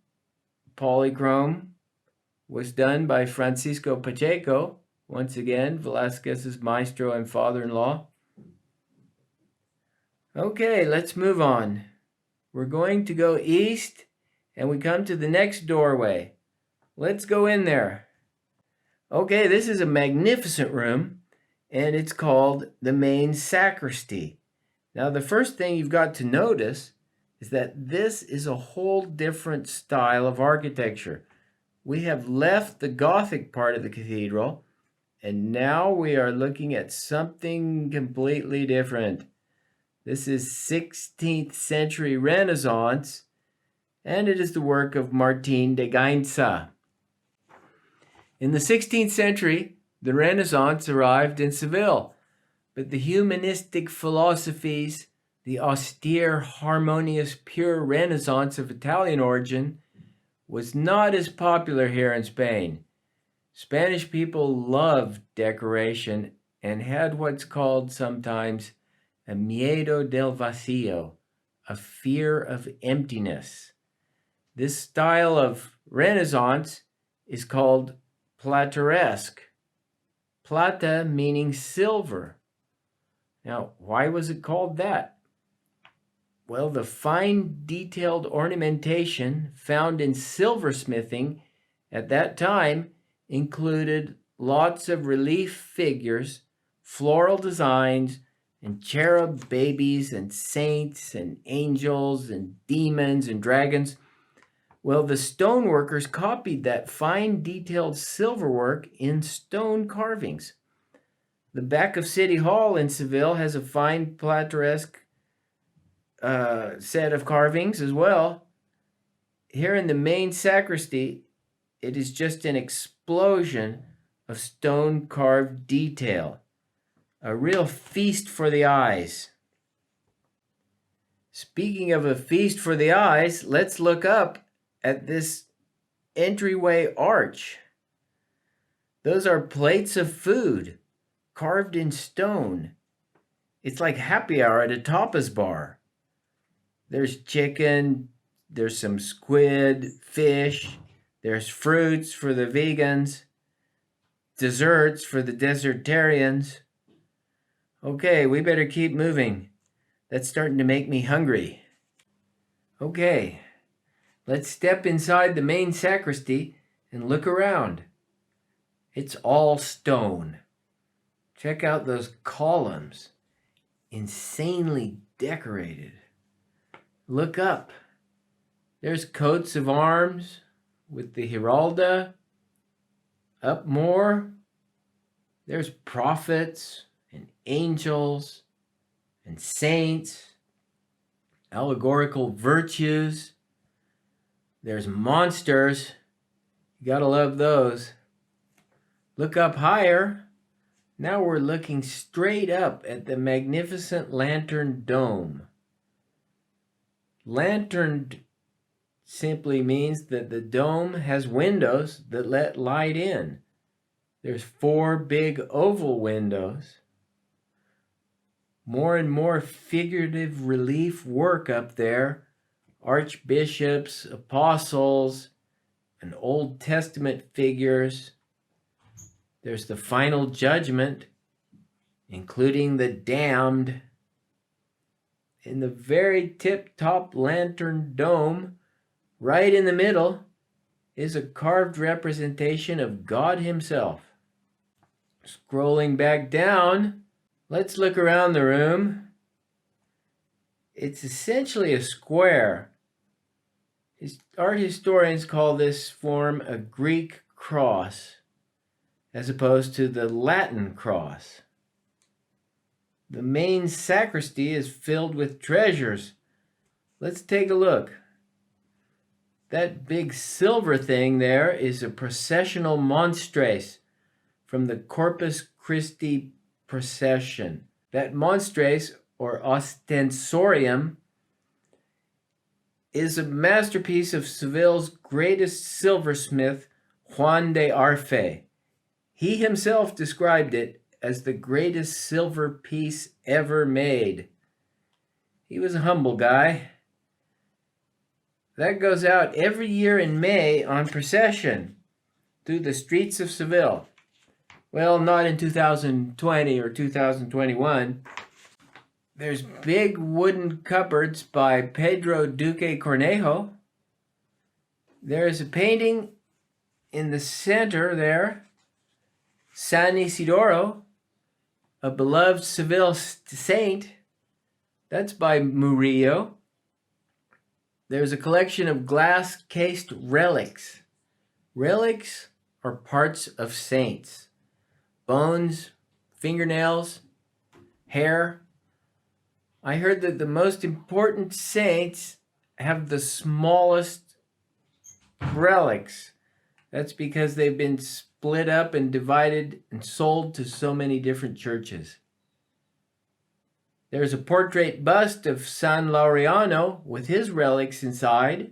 polychrome, was done by Francisco Pacheco, once again, Velázquez's maestro and father-in-law. Okay, let's move on. We're going to go east, and we come to the next doorway. Let's go in there. Okay, this is a magnificent room, and it's called the main sacristy. Now, the first thing you've got to notice is that this is a whole different style of architecture. We have left the Gothic part of the cathedral, and now we are looking at something completely different. This is 16th century Renaissance, and it is the work of Martin de Gainza. In the 16th century, the Renaissance arrived in Seville, but the humanistic philosophies, the austere, harmonious, pure Renaissance of Italian origin, was not as popular here in Spain. Spanish people loved decoration and had what's called sometimes a miedo del vacío, a fear of emptiness. This style of Renaissance is called plateresque. Plata meaning silver. Now, why was it called that? Well, the fine detailed ornamentation found in silversmithing at that time included lots of relief figures, floral designs, and cherub babies and saints and angels and demons and dragons. Well, the stoneworkers copied that fine detailed silverwork in stone carvings. The back of City Hall in Seville has a fine plateresque set of carvings as well. Here in the main sacristy, it is just an explosion of stone carved detail. A real feast for the eyes. Speaking of a feast for the eyes, let's look up at this entryway arch. Those are plates of food carved in stone. It's like happy hour at a tapas bar. There's chicken, there's some squid, fish, there's fruits for the vegans, desserts for the desertarians. Okay, we better keep moving. That's starting to make me hungry. Okay, let's step inside the main sacristy and look around. It's all stone. Check out those columns. Insanely decorated. Look up. There's coats of arms with the Heralda. Up more, there's prophets and angels and saints, allegorical virtues. There's monsters. You gotta love those. Look up higher. Now we're looking straight up at the magnificent lantern dome. Lanterned simply means that the dome has windows that let light in. There's 4 big oval windows. More and more figurative relief work up there. Archbishops, apostles, and Old Testament figures. There's the final judgment, including the damned. In the very tip-top lantern dome, right in the middle, is a carved representation of God himself. Scrolling back down, let's look around the room. It's essentially a square. Art historians call this form a Greek cross, as opposed to the Latin cross. The main sacristy is filled with treasures. Let's take a look. That big silver thing there is a processional monstrance from the Corpus Christi procession. That monstrance, or ostensorium, is a masterpiece of Seville's greatest silversmith, Juan de Arfe. He himself described it as the greatest silver piece ever made. He was a humble guy. That goes out every year in May on procession through the streets of Seville. Well, not in 2020 or 2021. There's big wooden cupboards by Pedro Duque Cornejo. There's a painting in the center there, San Isidoro, a beloved Seville saint. That's by Murillo. There's a collection of glass-cased relics. Relics are parts of saints. Bones, fingernails, hair. I heard that the most important saints have the smallest relics. That's because they've been split up and divided and sold to so many different churches. There's a portrait bust of San Laureano with his relics inside.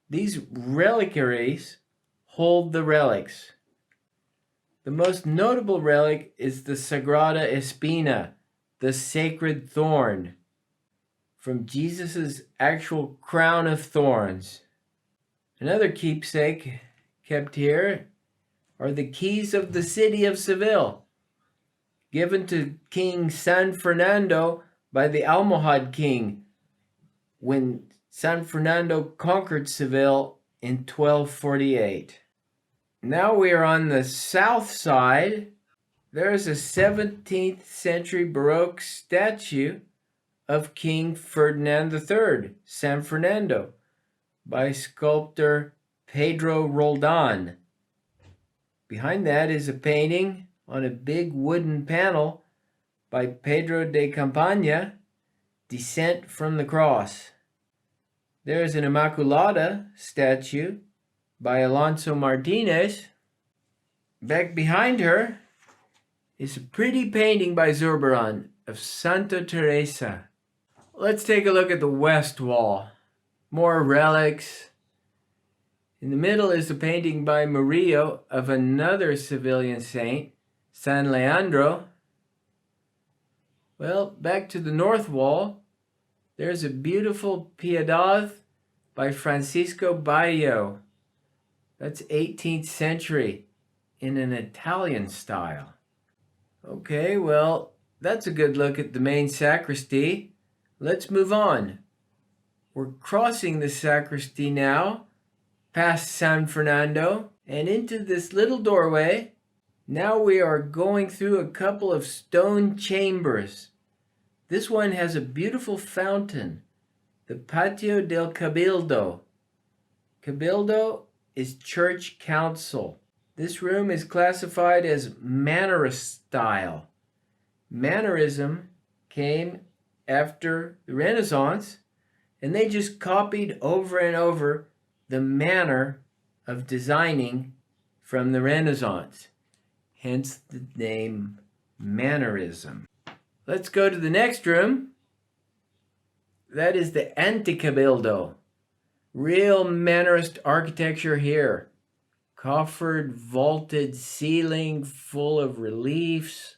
These reliquaries hold the relics. The most notable relic is the Sagrada Espina, the sacred thorn, from Jesus' actual crown of thorns. Another keepsake kept here are the keys of the city of Seville, given to King San Fernando by the Almohad king when San Fernando conquered Seville in 1248. Now we are on the south side. There's a 17th century Baroque statue of King Ferdinand III, San Fernando, by sculptor Pedro Roldan. Behind that is a painting on a big wooden panel by Pedro de Campana, Descent from the Cross. There's an Immaculata statue by Alonso Martinez. Back behind her is a pretty painting by Zurbaran of Santa Teresa. Let's take a look at the west wall. More relics. In the middle is a painting by Murillo of another Sevillian saint, San Leandro. Well, back to the north wall, there's a beautiful Piedad by Francisco Baio. That's 18th century in an Italian style. Okay, well, that's a good look at the main sacristy. Let's move on. We're crossing the sacristy now, past San Fernando, and into this little doorway. Now we are going through a couple of stone chambers. This one has a beautiful fountain, the Patio del Cabildo. Cabildo is church council. This room is classified as Mannerist style. Mannerism came after the Renaissance, and they just copied over and over the manner of designing from the Renaissance. Hence the name Mannerism. Let's go to the next room. That is the Anticabildo. Real Mannerist architecture here. Coffered vaulted ceiling full of reliefs.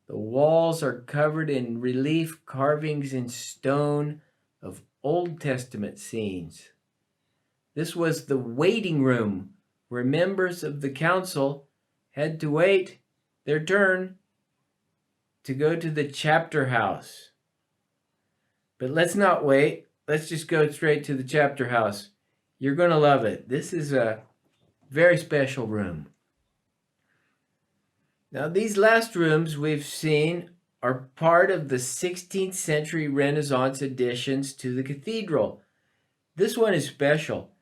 The walls are covered in relief carvings in stone of Old Testament scenes. This was the waiting room where members of the council had to wait their turn to go to the chapter house. But let's not wait. Let's just go straight to the chapter house. You're going to love it. This is a very special room. Now, these last rooms we've seen are part of the 16th century Renaissance additions to the cathedral. This one is special.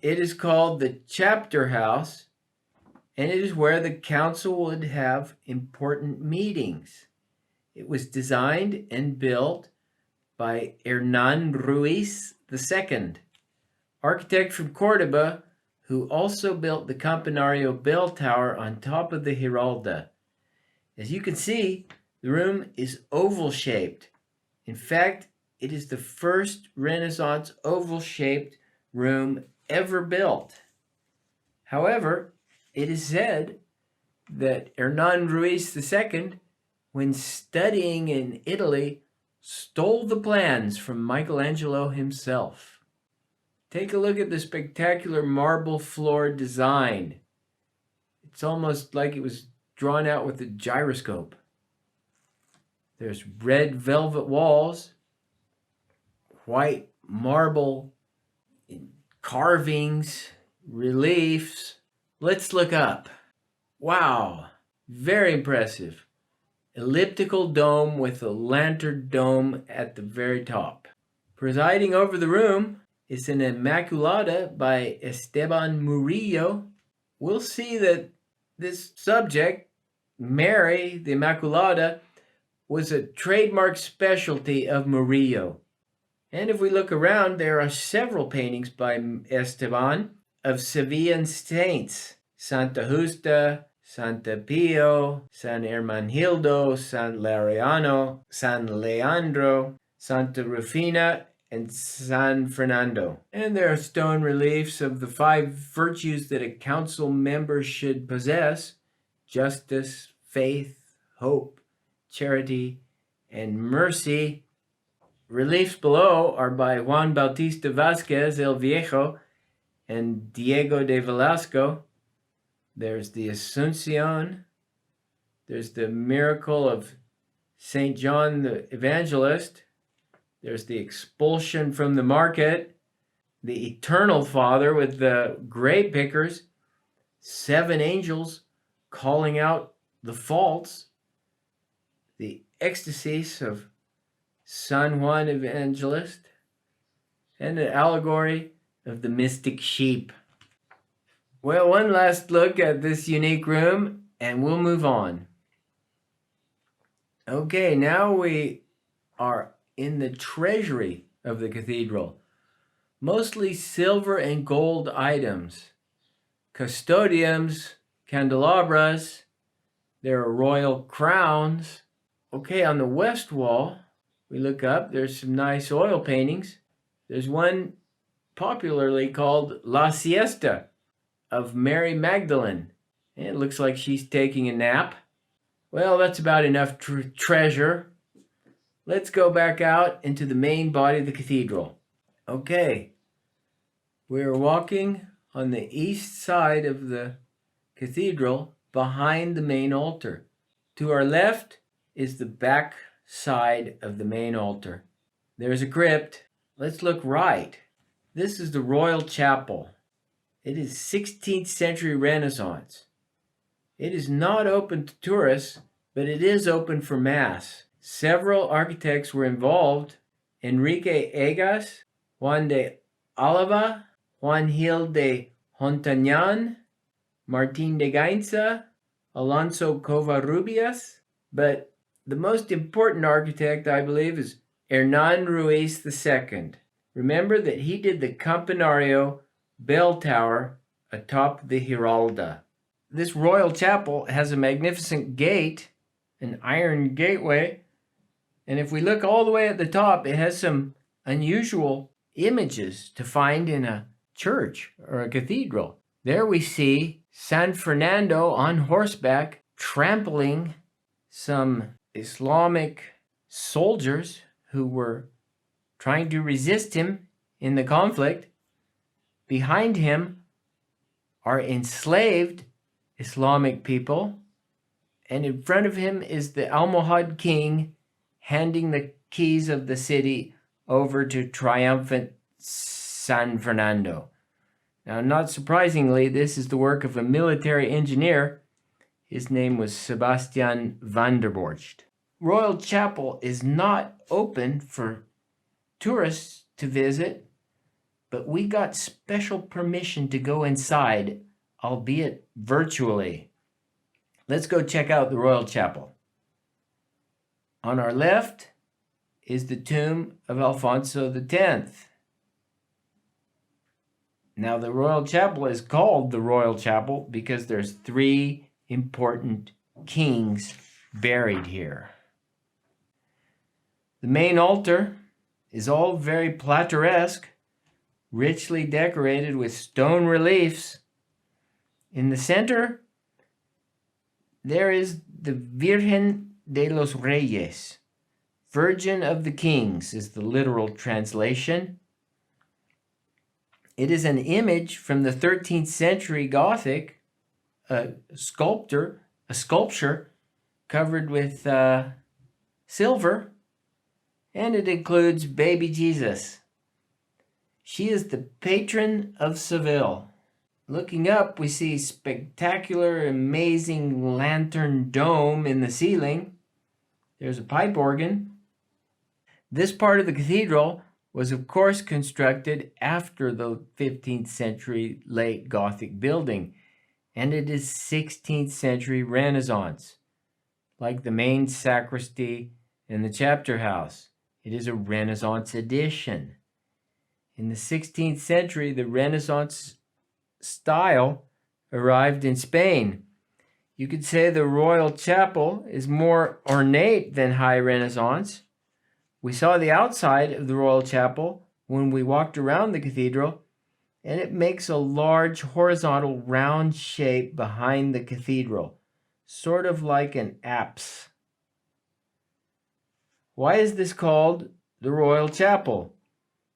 It is called the chapter house, and it is where the council would have important meetings. It was designed and built by Hernán Ruiz II, architect from Cordoba, who also built the Campanario bell tower on top of the Giralda. As you can see, the room is oval-shaped. In fact, it is the first Renaissance oval-shaped room ever built. However, it is said that Hernán Ruiz II, when studying in Italy, stole the plans from Michelangelo himself. Take a look at the spectacular marble floor design. It's almost like it was drawn out with a gyroscope. There's red velvet walls, white marble carvings, reliefs. Let's look up. Wow, very impressive. Elliptical dome with a lantern dome at the very top. Presiding over the room is an Immaculata by Esteban Murillo. We'll see that this subject, Mary, the Immaculata, was a trademark specialty of Murillo. And if we look around, there are several paintings by Esteban of Sevillan saints: Santa Justa, Santa Pio, San Hermanildo, San Lariano, San Leandro, Santa Rufina, and San Fernando. And there are stone reliefs of the 5 virtues that a council member should possess: justice, faith, hope, charity, and mercy. Reliefs below are by Juan Bautista Vázquez el Viejo and Diego de Velasco. There's the Ascension. There's the miracle of St. John the Evangelist. There's the expulsion from the market. The Eternal Father with the grape pickers. 7 angels calling out the faults. The ecstasies of San Juan Evangelist. And an allegory of the mystic sheep. Well, one last look at this unique room, and we'll move on. Okay, now we are in the treasury of the cathedral. Mostly silver and gold items. Custodiums, candelabras, there are royal crowns. Okay, on the west wall, we look up, there's some nice oil paintings. There's one popularly called La Siesta of Mary Magdalene. And it looks like she's taking a nap. Well, that's about enough treasure. Let's go back out into the main body of the cathedral. Okay, we're walking on the east side of the cathedral behind the main altar. To our left is the back side of the main altar. There's a crypt. Let's look right. This is the royal chapel. It is 16th century Renaissance. It is not open to tourists, but it is open for mass. Several architects were involved: Enrique Egas, Juan de Alava, Juan Gil de Hontañan, Martín de Gainza, Alonso Covarrubias. But the most important architect, I believe, is Hernán Ruiz II. Remember that he did the Campanario bell tower atop the Giralda. This royal chapel has a magnificent gate, an iron gateway, and if we look all the way at the top, it has some unusual images to find in a church or a cathedral. There we see San Fernando on horseback trampling some Islamic soldiers who were trying to resist him in the conflict. Behind him are enslaved Islamic people, and in front of him is the Almohad king handing the keys of the city over to triumphant San Fernando. Now, not surprisingly, this is the work of a military engineer. His name was Sebastian van der Borcht. Royal Chapel is not open for tourists to visit, but we got special permission to go inside, albeit virtually. Let's go check out the Royal Chapel. On our left is the tomb of Alfonso X. Now, the Royal Chapel is called the Royal Chapel because there's 3 important kings buried here. The main altar is all very plateresque, richly decorated with stone reliefs. In the center, there is the Virgen de los Reyes. Virgin of the Kings is the literal translation. It is an image from the 13th century Gothic, a sculpture covered with silver, and it includes baby Jesus. She is the patron of Seville. Looking up, we see spectacular, amazing lantern dome in the ceiling. There's a pipe organ. This part of the cathedral was, of course, constructed after the 15th century late Gothic building, and it is 16th century Renaissance, like the main sacristy and the chapter house. It is a Renaissance addition. In the 16th century, the Renaissance style arrived in Spain. You could say the Royal Chapel is more ornate than High Renaissance. We saw the outside of the Royal Chapel when we walked around the cathedral, and it makes a large horizontal round shape behind the cathedral, sort of like an apse. Why is this called the Royal Chapel?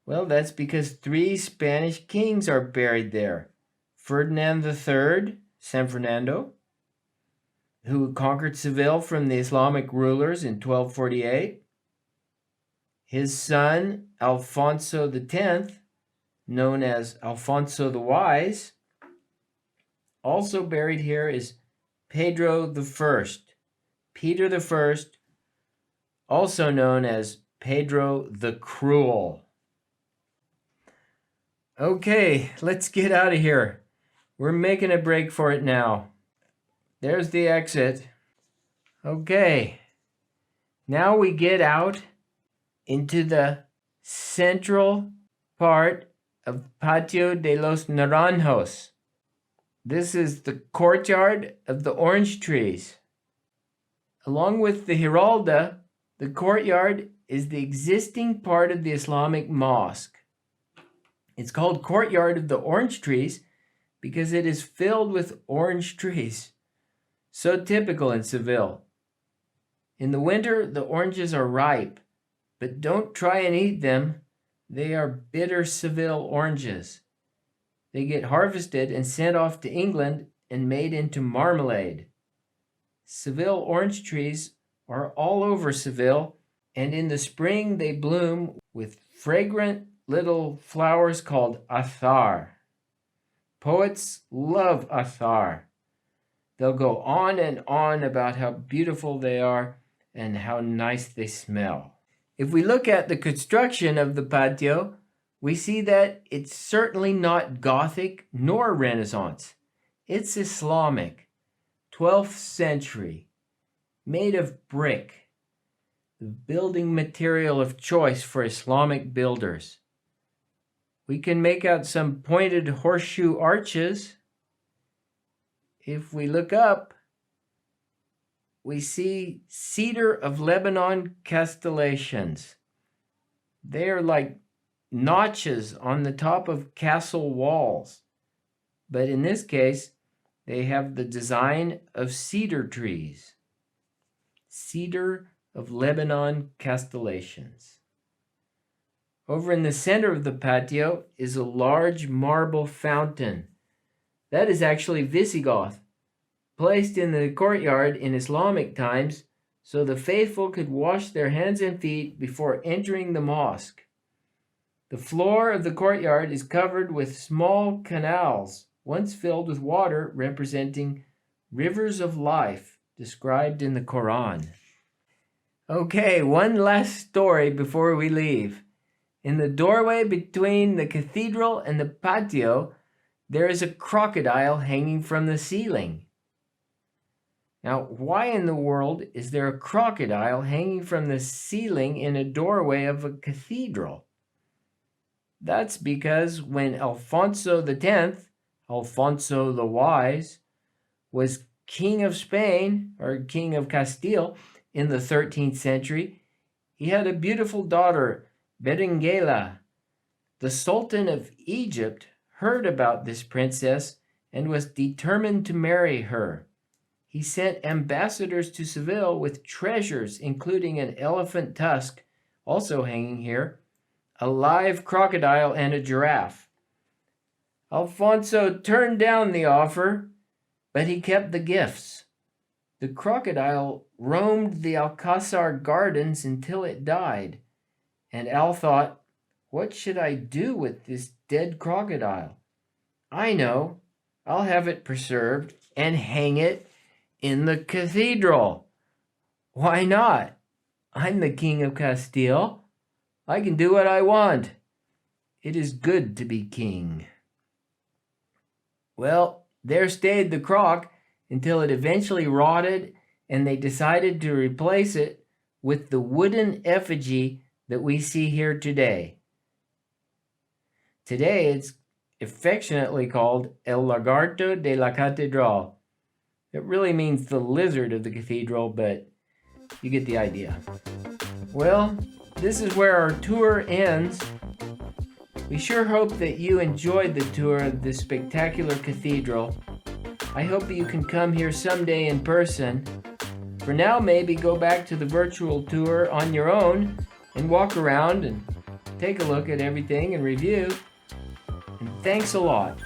Well, that's because 3 Spanish kings are buried there. Ferdinand III, San Fernando, who conquered Seville from the Islamic rulers in 1248. His son, Alfonso X, known as Alfonso the Wise. Also buried here is Pedro I, Peter I, also known as Pedro the Cruel. Okay, let's get out of here. We're making a break for it now. There's the exit. Okay, now we get out into the central part of Patio de los Naranjos. This is the courtyard of the orange trees. Along with the Giralda, the courtyard is the existing part of the Islamic mosque. It's called Courtyard of the Orange Trees because it is filled with orange trees. So typical in Seville. In the winter, the oranges are ripe, but don't try and eat them. They are bitter Seville oranges. They get harvested and sent off to England and made into marmalade. Seville orange trees are all over Seville, and in the spring they bloom with fragrant little flowers called azar. Poets love azar. They'll go on and on about how beautiful they are and how nice they smell. If we look at the construction of the patio, we see that it's certainly not Gothic nor Renaissance. It's Islamic, 12th century, made of brick, the building material of choice for Islamic builders. We can make out some pointed horseshoe arches. If we look up, we see cedar of Lebanon castellations. They are like notches on the top of castle walls, but in this case, they have the design of cedar trees. Cedar of Lebanon castellations. Over in the center of the patio is a large marble fountain. That is actually Visigoth, placed in the courtyard in Islamic times so the faithful could wash their hands and feet before entering the mosque. The floor of the courtyard is covered with small canals, once filled with water, representing rivers of life described in the Quran. Okay, one last story before we leave. In the doorway between the cathedral and the patio, there is a crocodile hanging from the ceiling. Now, why in the world is there a crocodile hanging from the ceiling in a doorway of a cathedral? That's because when Alfonso X, Alfonso the Wise, was king of Spain, or king of Castile, in the 13th century, he had a beautiful daughter, Berenguela. The Sultan of Egypt heard about this princess and was determined to marry her. He sent ambassadors to Seville with treasures, including an elephant tusk, also hanging here, a live crocodile, and a giraffe. Alfonso turned down the offer, but he kept the gifts. The crocodile roamed the Alcazar gardens until it died, and Al thought, what should I do with this dead crocodile? I know, I'll have it preserved and hang it in the cathedral. Why not? I'm the king of Castile. I can do what I want. It is good to be king. Well, there stayed the croc until it eventually rotted, and they decided to replace it with the wooden effigy that we see here today. Today it's affectionately called El Lagarto de la Catedral. It really means the lizard of the cathedral, but you get the idea. Well, this is where our tour ends. We sure hope that you enjoyed the tour of this spectacular cathedral. I hope you can come here someday in person. For now, maybe go back to the virtual tour on your own and walk around and take a look at everything and review. And thanks a lot.